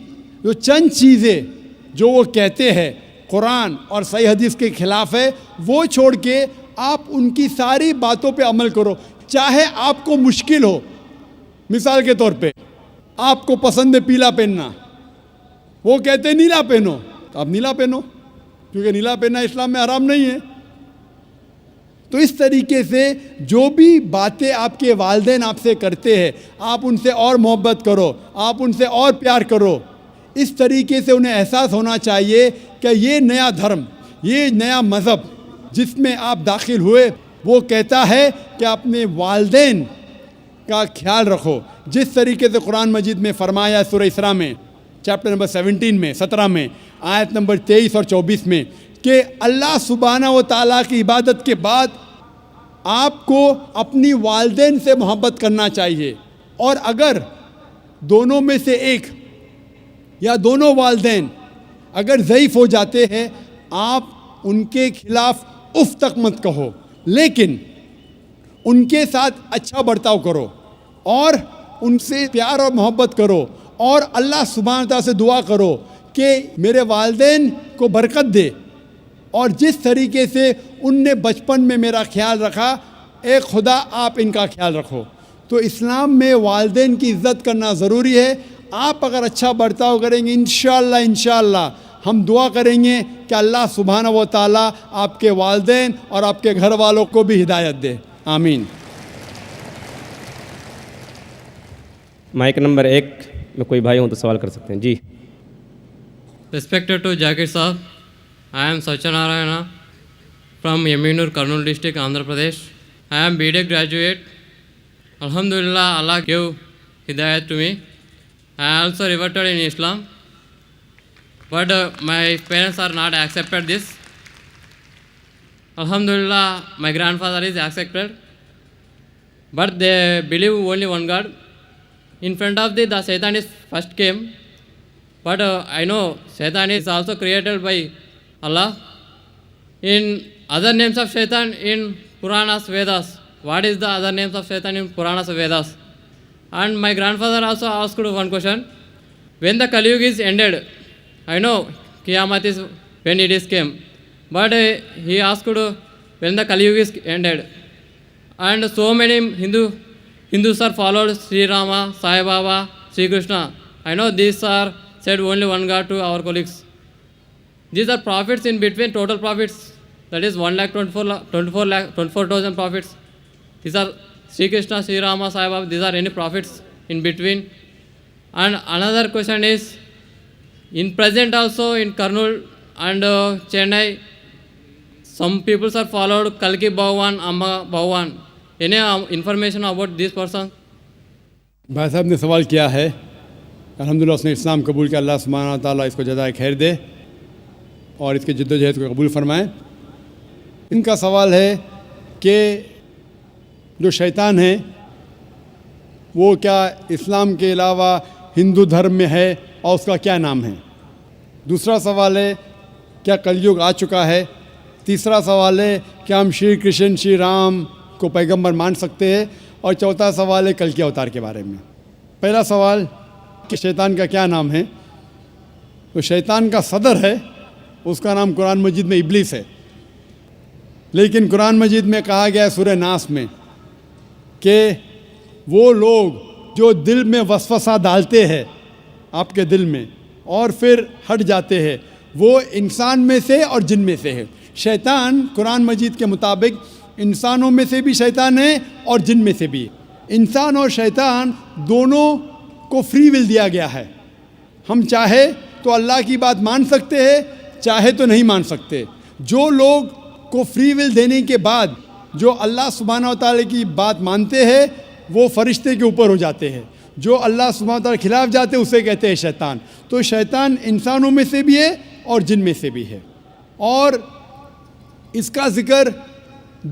جو چند چیزیں جو وہ کہتے ہیں قرآن اور صحیح حدیث کے خلاف ہے, وہ چھوڑ کے آپ ان کی ساری باتوں پہ عمل کرو, چاہے آپ کو مشکل ہو. مثال کے طور پہ آپ کو پسند ہے پیلا پہننا, وہ کہتے ہیں نیلا پہنو, تو آپ نیلا پہنو, کیونکہ نیلا پہننا اسلام میں حرام نہیں ہے. تو اس طریقے سے جو بھی باتیں آپ کے والدین آپ سے کرتے ہیں آپ ان سے اور محبت کرو, آپ ان سے اور پیار کرو. اس طریقے سے انہیں احساس ہونا چاہیے کہ یہ نیا دھرم, یہ نیا مذہب جس میں آپ داخل ہوئے وہ کہتا ہے کہ اپنے والدین کا خیال رکھو. جس طریقے سے قرآن مجید میں فرمایا سورہ اسراء میں چیپٹر نمبر 17 میں 17 میں آیت نمبر 23 اور 24 میں کہ اللہ سبحانہ و تعالیٰ کی عبادت کے بعد آپ کو اپنی والدین سے محبت کرنا چاہیے. اور اگر دونوں میں سے ایک یا دونوں والدین اگر ضعیف ہو جاتے ہیں آپ ان کے خلاف اف تک مت کہو, لیکن ان کے ساتھ اچھا برتاؤ کرو اور ان سے پیار اور محبت کرو اور اللہ سبحانہ تعالیٰ سے دعا کرو کہ میرے والدین کو برکت دے. اور جس طریقے سے ان نے بچپن میں میرا خیال رکھا, اے خدا آپ ان کا خیال رکھو. تو اسلام میں والدین کی عزت کرنا ضروری ہے. آپ اگر اچھا برتاؤ کریں گے انشاءاللہ ہم دعا کریں گے کہ اللہ سبحانہ و تعالیٰ آپ کے والدین اور آپ کے گھر والوں کو بھی ہدایت دے. آمین. مائک نمبر 1 میں کوئی بھائی ہوں تو سوال کر سکتے ہیں. جی. Respected to Zakir Saab, I am Satyanarayana from Yaminur, Kurnool district, Andhra Pradesh. I am BTech graduate. Alhamdulillah, Allah gave hidayat to me. I also reverted in Islam, but my parents are not accepted this. Alhamdulillah, my grandfather is accepted, but they believe only one God. In front of the Satan is first came, but I know Satan is also created by Allah. In other names of Satan in Puranas, Vedas, what is the other names of Satan in Puranas, Vedas? And my grandfather also asked one question. When the Kali Yuga is ended, I know Qiyamah is when it is came, but he asked when the Kali Yuga is ended. And so many Hindus are followed Sri Rama, Sai Baba, Sri Krishna. I know these are said only one God to our colleagues. These are prophets in between, total prophets, that is 1,24,000 prophets. These are Sri Krishna, Sri Rama, Sai Baba, these are any prophets in between. And another question is, in present also in Kurnool and Chennai, some people are followed Kalki Bhagwan, Amma Bhagwan. Any information about this person? بھائی صاحب نے سوال کیا ہے. الحمدللہ اس نے اسلام قبول کیا. اللہ سبحانہ تعالیٰ اس کو جزائے خیر دے اور اس کے جد و جہد کو قبول فرمائے. ان کا سوال ہے کہ جو شیطان ہے وہ کیا اسلام کے علاوہ ہندو دھرم میں ہے اور اس کا کیا نام ہے. دوسرا سوال ہے کیا کلیوگ آ چکا ہے. تیسرا سوال ہے کیا ہم شری کرشن شری رام کو پیغمبر مان سکتے ہیں. اور چوتھا سوال ہے کلکی اوتار کے بارے میں. پہلا سوال کہ شیطان کا کیا نام ہے. تو شیطان کا صدر ہے, اس کا نام قرآن مجید میں ابلیس ہے. لیکن قرآن مجید میں کہا گیا ہے سورہ ناس میں کہ وہ لوگ جو دل میں وسوسہ ڈالتے ہیں آپ کے دل میں اور پھر ہٹ جاتے ہیں وہ انسان میں سے اور جن میں سے ہے. شیطان قرآن مجید کے مطابق انسانوں میں سے بھی شیطان ہے اور جن میں سے بھی. انسان اور شیطان دونوں کو فری ول دیا گیا ہے. ہم چاہے تو اللہ کی بات مان سکتے ہیں, چاہے تو نہیں مان سکتے. جو لوگ کو فری ول دینے کے بعد جو اللہ سبحانہ و تعالیٰ کی بات مانتے ہیں وہ فرشتے کے اوپر ہو جاتے ہیں. جو اللہ سبحانہ و تعالیٰ کے خلاف جاتے ہیں اسے کہتے ہیں شیطان. تو شیطان انسانوں میں سے بھی ہے اور جن میں سے بھی ہے. اور اس کا ذکر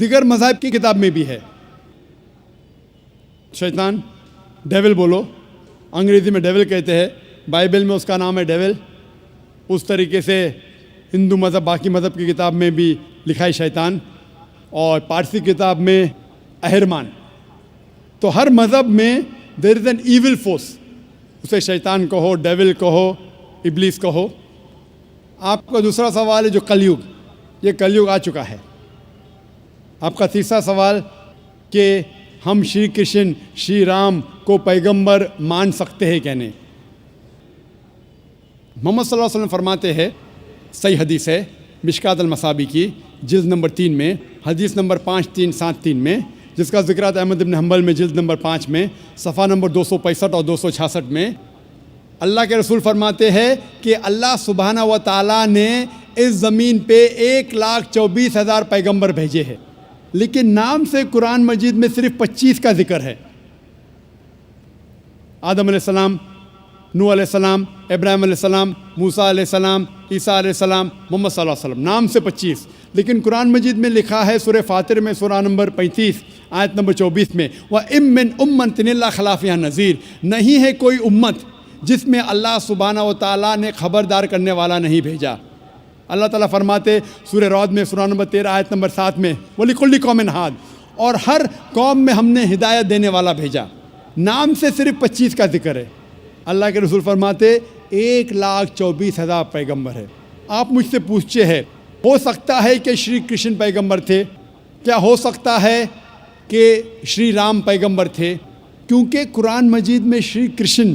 دیگر مذاہب کی کتاب میں بھی ہے. شیطان ڈیول بولو, انگریزی میں ڈیول کہتے ہیں, بائبل میں اس کا نام ہے ڈیول. اس طریقے سے ہندو مذہب باقی مذہب کی کتاب میں بھی لکھا ہے شیطان, اور پارسی کتاب میں اہرمان. تو ہر مذہب میں دیر از این ایول فورس, اسے شیطان کہو, ڈیول کہو, ابلیس کہو. آپ کا دوسرا سوال ہے جو کلیوگ, یہ کلیوگ آ چکا ہے. آپ کا تیسرا سوال کہ ہم شری کرشن شری رام کو پیغمبر مان سکتے ہیں کہ نہیں. محمد صلی اللہ علیہ وسلم فرماتے ہیں, صحیح حدیث ہے مشکات المصابیح کی جلد نمبر 3 میں حدیث نمبر 5373 میں, جس کا ذکر ہے احمد بن حنبل میں جلد نمبر 5 میں صفحہ نمبر 265 اور 266 میں. اللہ کے رسول فرماتے ہیں کہ اللہ سبحانہ و تعالیٰ نے اس زمین پہ 1,24,000 پیغمبر بھیجے ہیں, لیکن نام سے قرآن مجید میں صرف 25 کا ذکر ہے. آدم علیہ السلام, نوح علیہ السلام, ابراہیم علیہ السلام, موسیٰ علیہ السلام, عیسیٰ علیہ السلام, محمد صلی اللہ علیہ وسلم, نام سے 25. لیکن قرآن مجید میں لکھا ہے سورہ فاطر میں سورہ نمبر 35 آیت نمبر 24 میں وَإِن مِّنْ أُمَّةٍ إِلَّا خَلَا فِيهَا نَذِيرٌ, نہیں ہے کوئی امت جس میں اللہ سبحانہ و تعالیٰ نے خبردار کرنے والا نہیں بھیجا. اللہ تعالیٰ فرماتے سورہ رعد میں سورہ نمبر 13 آیت نمبر 7 میں وَلِكُلِّ قَوْمٍ هَادٍ, اور ہر قوم میں ہم نے ہدایت دینے والا بھیجا. نام سے صرف 25 کا ذکر ہے. اللہ کے رسول فرماتے 1,24,000 پیغمبر ہے. آپ مجھ سے پوچھتے ہیں ہو سکتا ہے کہ شری کرشن پیغمبر تھے, کیا ہو سکتا ہے کہ شری رام پیغمبر تھے؟ کیونکہ قرآن مجید میں شری کرشن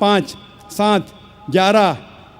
5, 7, 11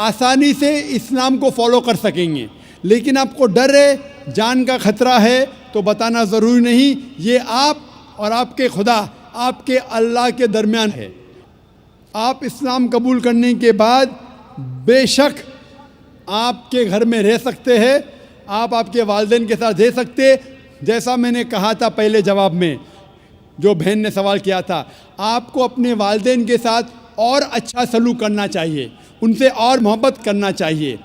آسانی سے اسلام کو فالو کر سکیں گے. لیکن آپ کو ڈر ہے, جان کا خطرہ ہے, تو بتانا ضروری نہیں. یہ آپ اور آپ کے خدا, آپ کے اللہ کے درمیان ہے. آپ اسلام قبول کرنے کے بعد بے شک آپ کے گھر میں رہ سکتے ہیں, آپ کے والدین کے ساتھ رہ سکتے. جیسا میں نے کہا تھا پہلے جواب میں, جو بہن نے سوال کیا تھا, آپ کو اپنے والدین کے ساتھ اور اچھا سلوک کرنا چاہیے, ان سے اور محبت کرنا چاہیے.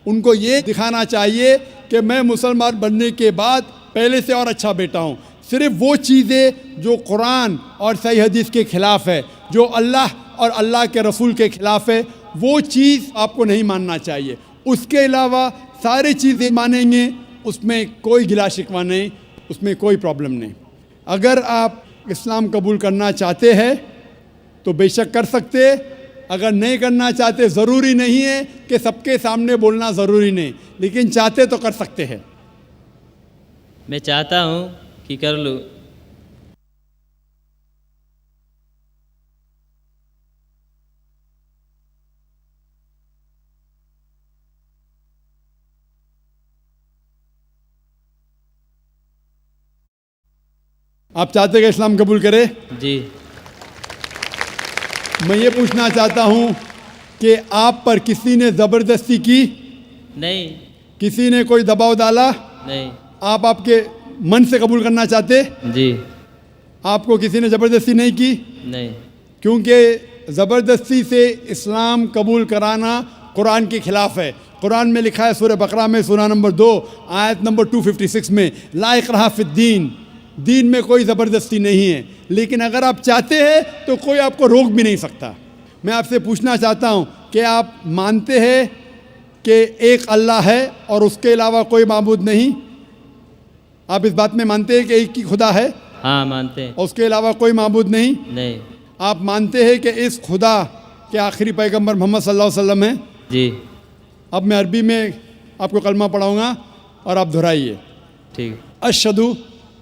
ان کو یہ دکھانا چاہیے کہ میں مسلمان بننے کے بعد پہلے سے اور اچھا بیٹا ہوں. صرف وہ چیزیں جو قرآن اور صحیح حدیث کے خلاف ہے, جو اللہ اور اللہ کے رسول کے خلاف ہے, وہ چیز آپ کو نہیں ماننا چاہیے. اس کے علاوہ ساری چیزیں مانیں گے, اس میں کوئی گلا شکوہ نہیں, اس میں کوئی پرابلم نہیں. اگر آپ اسلام قبول کرنا چاہتے ہیں تو بے شک کر سکتے. اگر نہیں کرنا چاہتے, ضروری نہیں ہے کہ سب کے سامنے بولنا ضروری نہیں, لیکن چاہتے تو کر سکتے ہیں. میں چاہتا ہوں کہ کر لوں. آپ چاہتے کہ اسلام قبول کرے؟ جی. میں یہ پوچھنا چاہتا ہوں کہ آپ پر کسی نے زبردستی کی؟ نہیں. کسی نے کوئی دباؤ ڈالا؟ نہیں. آپ کے من سے قبول کرنا چاہتے؟ جی. آپ کو کسی نے زبردستی نہیں کی؟ نہیں. کیونکہ زبردستی سے اسلام قبول کرانا قرآن کے خلاف ہے. قرآن میں لکھا ہے سورہ بقرہ میں سورہ نمبر 2 آیت نمبر 256 میں, لا اکراہ فی الدین, دین میں کوئی زبردستی نہیں ہے. لیکن اگر آپ چاہتے ہیں تو کوئی آپ کو روک بھی نہیں سکتا. میں آپ سے پوچھنا چاہتا ہوں کہ آپ مانتے ہیں کہ ایک اللہ ہے اور اس کے علاوہ کوئی معبود نہیں؟ آپ اس بات میں مانتے ہیں کہ ایک ہی خدا ہے؟ ہاں مانتے ہیں. اور اس کے علاوہ کوئی معبود نہیں؟ نہیں. آپ مانتے ہیں کہ اس خدا کے آخری پیغمبر محمد صلی اللہ علیہ وسلم ہیں؟ جی. اب میں عربی میں آپ کو کلمہ پڑھاؤں گا اور آپ دہرائیے. ٹھیک. اشہدو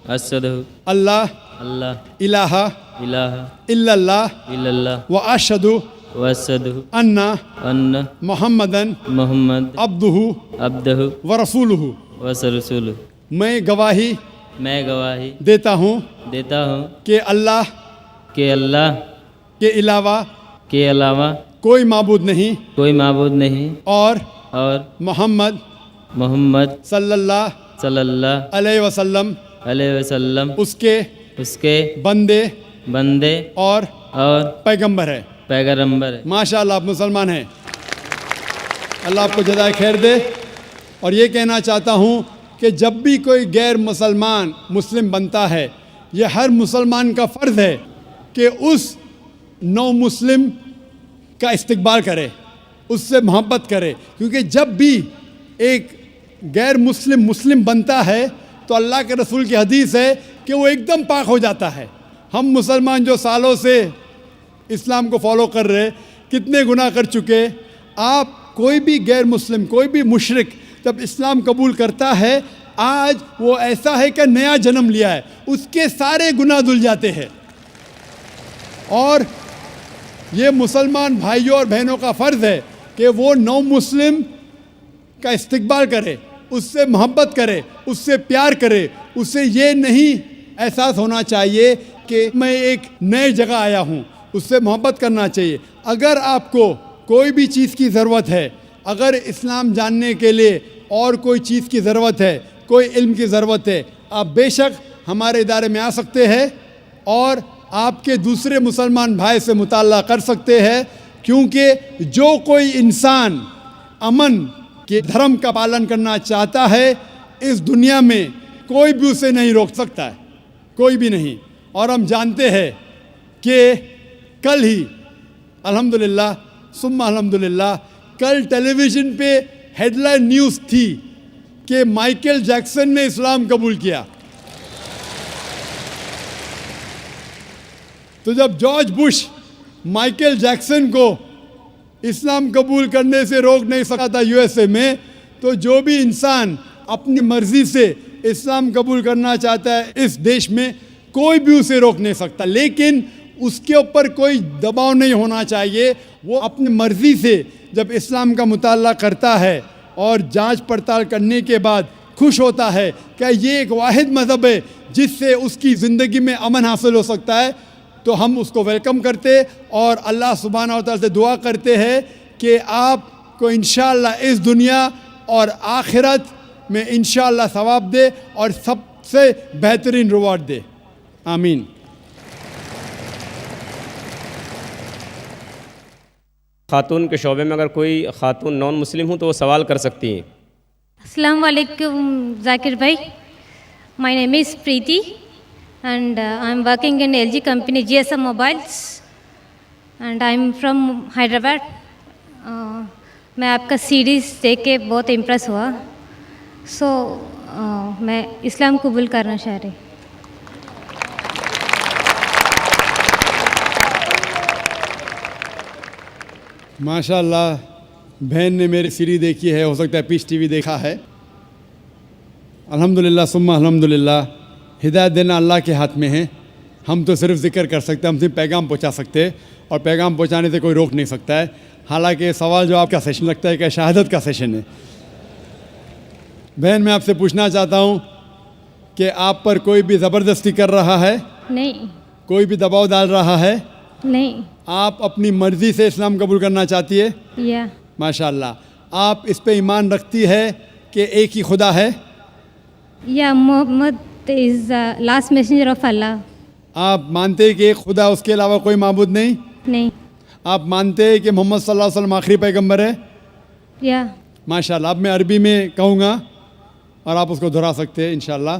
اشہد اللہ اللہ الہ الہ الا اللہ الا اللہ و اشہدو واشہد ان ان محمدن محمد عبدہ عبدہ و رسولہ. ورسولہ. میں گواہی میں گواہی دیتا ہوں دیتا ہوں کہ اللہ کہ اللہ کے علاوہ کے علاوہ کوئی معبود نہیں کوئی معبود نہیں اور اور محمد محمد صلی اللہ صلی اللہ علیہ وسلم علیہ وسلم اس کے بندے بندے اور پیغمبر ہے. پیغمبر ہے. ماشاءاللہ آپ مسلمان ہیں. اللہ آپ کو جزائے خیر دے. اور یہ کہنا چاہتا ہوں کہ جب بھی کوئی غیر مسلمان مسلم بنتا ہے, یہ ہر مسلمان کا فرض ہے کہ اس نو مسلم کا استقبال کرے, اس سے محبت کرے. کیونکہ جب بھی ایک غیر مسلم بنتا ہے تو اللہ کے رسول کی حدیث ہے کہ وہ ایک دم پاک ہو جاتا ہے. ہم مسلمان جو سالوں سے اسلام کو فالو کر رہے, کتنے گناہ کر چکے. آپ کوئی بھی غیر مسلم, کوئی بھی مشرک جب اسلام قبول کرتا ہے, آج وہ ایسا ہے کہ نیا جنم لیا ہے, اس کے سارے گناہ دھل جاتے ہیں. اور یہ مسلمان بھائیوں اور بہنوں کا فرض ہے کہ وہ نو مسلم کا استقبال کرے, اس سے محبت کرے, اس سے پیار کرے. اس سے یہ نہیں احساس ہونا چاہیے کہ میں ایک نئے جگہ آیا ہوں, اس سے محبت کرنا چاہیے. اگر آپ کو کوئی بھی چیز کی ضرورت ہے, اگر اسلام جاننے کے لیے اور کوئی چیز کی ضرورت ہے, کوئی علم کی ضرورت ہے, آپ بے شک ہمارے ادارے میں آ سکتے ہیں اور آپ کے دوسرے مسلمان بھائی سے مطالعہ کر سکتے ہیں. کیونکہ جو کوئی انسان امن کے دھرم کا پالن کرنا چاہتا ہے, اس دنیا میں کوئی بھی اسے نہیں روک سکتا ہے, کوئی بھی نہیں. اور ہم جانتے ہیں کہ کل ہی الحمدللہ ثم الحمدللہ کل ٹیلی ویژن پہ ہیڈ لائن نیوز تھی کہ مائیکل جیکسن نے اسلام قبول کیا. تو جب جارج بش مائیکل جیکسن کو اسلام قبول کرنے سے روک نہیں سکا تھا یو ایس اے میں, تو جو بھی انسان اپنی مرضی سے اسلام قبول کرنا چاہتا ہے اس دیش میں, کوئی بھی اسے روک نہیں سکتا. لیکن اس کے اوپر کوئی دباؤ نہیں ہونا چاہیے. وہ اپنی مرضی سے جب اسلام کا مطالعہ کرتا ہے اور جانچ پڑتال کرنے کے بعد خوش ہوتا ہے کہ یہ ایک واحد مذہب ہے جس سے اس کی زندگی میں امن حاصل ہو سکتا ہے، تو ہم اس کو ویلکم کرتے اور اللہ سبحانہ و تعالیٰ سے دعا کرتے ہیں کہ آپ کو انشاءاللہ اس دنیا اور آخرت میں انشاءاللہ ثواب دے اور سب سے بہترین ریوارڈ دے، آمین۔ خاتون کے شعبے میں اگر کوئی خاتون نان مسلم ہوں تو وہ سوال کر سکتی ہیں۔ السلام علیکم ذاکر بھائی، my name is Preeti and I'm working in LG company GSM Mobiles and I'm from Hyderabad. میں آپ کا سیریز دیکھ کے بہت امپریس ہوا، میں اسلام قبول کرنا چاہ رہی۔ ماشاء اللہ بہن نے میری سیریز دیکھی ہے، ہو سکتا ہے پیس ٹی وی دیکھا ہے۔ الحمدللہ ثم الحمدللہ، ہدایت دینا اللہ کے ہاتھ میں ہے، ہم تو صرف ذکر کر سکتے ہیں، ہم صرف پیغام پہنچا سکتے ہیں اور پیغام پہنچانے سے کوئی روک نہیں سکتا ہے۔ حالانکہ یہ سوال جو آپ کا سیشن لگتا ہے کہ شہادت کا سیشن ہے۔ بہن میں آپ سے پوچھنا چاہتا ہوں کہ آپ پر کوئی بھی زبردستی کر رہا ہے؟ نہیں، کوئی بھی دباؤ ڈال رہا ہے؟ نہیں، آپ اپنی مرضی سے اسلام قبول کرنا چاہتی ہے؟ یا ماشاءاللہ۔ آپ اس پہ ایمان رکھتی ہے کہ ایک ہی خدا ہے؟ یا محمد از لاسٹ میسنجر آف اللہ؟ آپ مانتے ہیں کہ ایک خدا اس کے علاوہ کوئی معبود نہیں؟ نہیں، آپ مانتے ہیں کہ محمد صلی اللہ علیہ وسلم آخری پیغمبر ہے؟ یا ماشاءاللہ۔ اب میں عربی میں کہوں گا اور آپ اس کو دہرا سکتے ہیں انشاءاللہ۔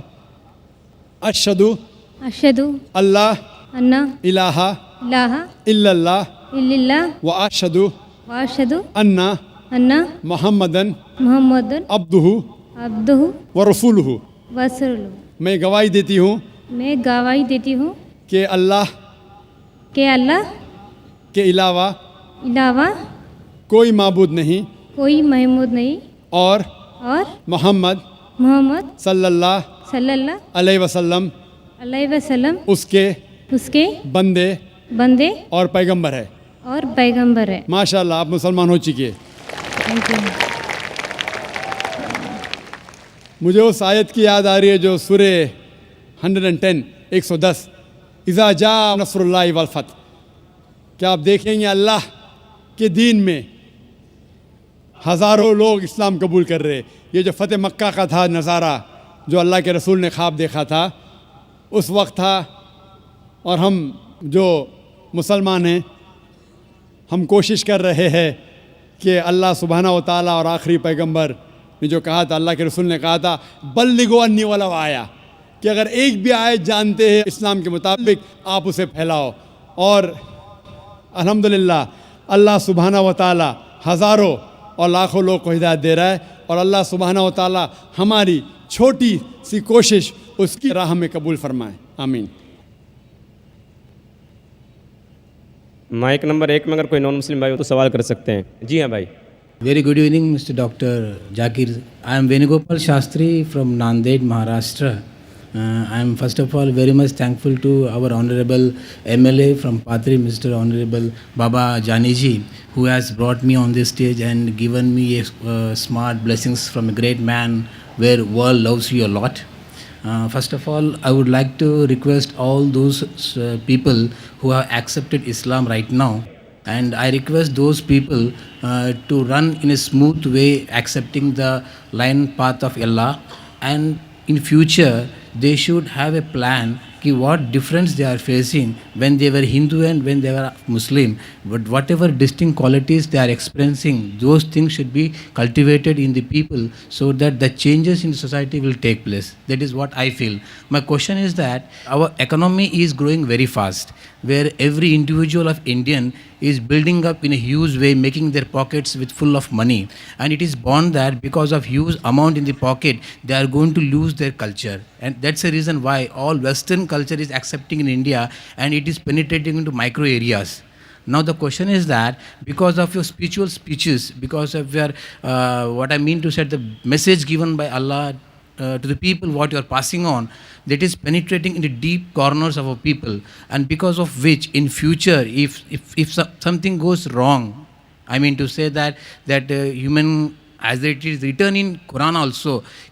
اشہدو اشہدو اللہ ان الہ الہ الا اللہ الا اللہ و اشہدو واشہدو ان ان محمدن محمد عبدہ عبدہ و رسولہ۔ ورسولہ۔ میں گواہی دیتی ہوں میں گواہی دیتی ہوں کہ اللہ کہ اللہ کے علاوہ علاوہ کوئی معبود نہیں کوئی محمود نہیں اور اور محمد محمد صلی اللہ صلی اللہ علیہ وسلم علیہ وسلم اس کے اس کے بندے بندے اور پیغمبر ہے۔ اور پیغمبر ہے۔ ماشاءاللہ آپ مسلمان ہو چکی ہے۔ Thank you. مجھے اس آیت کی یاد آ رہی ہے جو سورہ 110 110 اذا جاء نصر اللہ والفتح، کیا آپ دیکھیں گے اللہ کے دین میں ہزاروں لوگ اسلام قبول کر رہے۔ یہ جو فتح مکہ کا تھا نظارہ جو اللہ کے رسول نے خواب دیکھا تھا اس وقت تھا، اور ہم جو مسلمان ہیں ہم کوشش کر رہے ہیں کہ اللہ سبحانہ و تعالیٰ اور آخری پیغمبر نے جو کہا تھا، اللہ کے رسول نے کہا تھا بلغوا انی ولو آیا، کہ اگر ایک بھی آیت جانتے ہیں اسلام کے مطابق آپ اسے پھیلاؤ۔ اور الحمدللہ اللہ سبحانہ و تعالیٰ ہزاروں اور لاکھوں لوگ کو ہدایت دے رہا ہے، اور اللہ سبحانہ و تعالیٰ ہماری چھوٹی سی کوشش اس کی راہ میں قبول فرمائے، آمین۔ مائک نمبر 1 میں اگر کوئی نان مسلم بھائی ہو تو سوال کر سکتے ہیں۔ جی ہاں بھائی۔ Very good evening, Mr. Dr. Zakir. I am Venugopal Shastri from Nanded, Maharashtra. I am first of all very much thankful to our Honorable MLA from Patri, Mr. Honorable Baba Janiji, who has brought me on this stage and given me smart blessings from a great man where world loves you a lot. First of all, I would like to request all those people who have accepted Islam right now, and I request those people to run in a smooth way accepting the line path of Allah, and in future they should have a plan ki what difference they are facing when they were Hindu and when they were Muslim, but whatever distinct qualities they are experiencing, those things should be cultivated in the people so that the changes in society will take place. That is what I feel. My question is that our economy is growing very fast, where every individual of Indian is building up in a huge way, making their pockets with full of money, and it is born that because of huge amount in the pocket they are going to lose their culture, and that's the reason why all Western culture is accepting in India and it is penetrating into micro areas. Now the question is that because of your spiritual speeches, because of your what I mean to say, the message given by Allah to the people, what you are passing on, that is penetrating into deep corners of our people, and because of which in future if something goes wrong, I mean to say that human, as it is written in Quran also,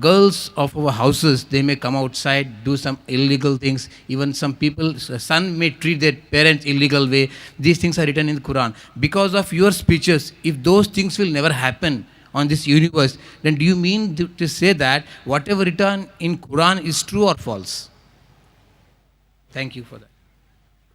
girls of our houses, they may come outside, do some illegal things. Even some people, son may treat their parents illegal way. These things are written in the Quran. Because of your speeches, if those things will never happen on this universe, then do you mean to say that whatever written in Quran is true or false? Thank you for that.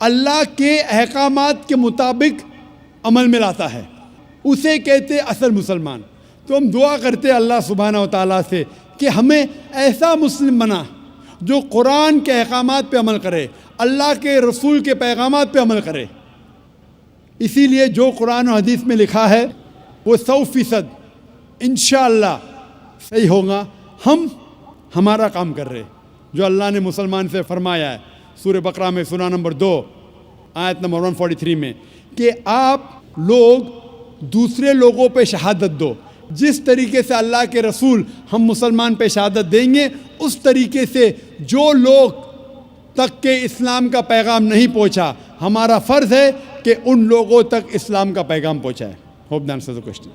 اللہ کے احکامات کے مطابق عمل میں لاتا ہے اسے کہتے اصل مسلمان. تو ہم دعا کرتے اللہ سبحانہ و تعالیٰ سے کہ ہمیں ایسا مسلم بنا جو قرآن کے احکامات پہ عمل کرے, اللہ کے رسول کے پیغامات پہ عمل کرے. اسی لیے جو قرآن و حدیث میں لکھا ہے وہ 100% انشاءاللہ صحیح ہوگا. ہم ہمارا کام کر رہے جو اللہ نے مسلمان سے فرمایا ہے سورہ بقرہ میں سورہ نمبر 2 آیت نمبر 143 میں کہ آپ لوگ دوسرے لوگوں پہ شہادت دو. جس طریقے سے اللہ کے رسول ہم مسلمان پہ شہادت دیں گے اس طریقے سے جو لوگ تک کہ اسلام کا پیغام نہیں پہنچا ہمارا فرض ہے کہ ان لوگوں تک اسلام کا پیغام پہنچائے. Hope that answers the question.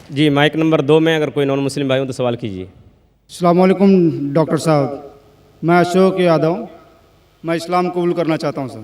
جی مائک نمبر 2 میں اگر کوئی نان مسلم بھائی ہوں تو سوال کیجیے. السلام علیکم ڈاکٹر صاحب, میں اشوک یادو, میں اسلام قبول کرنا چاہتا ہوں سر.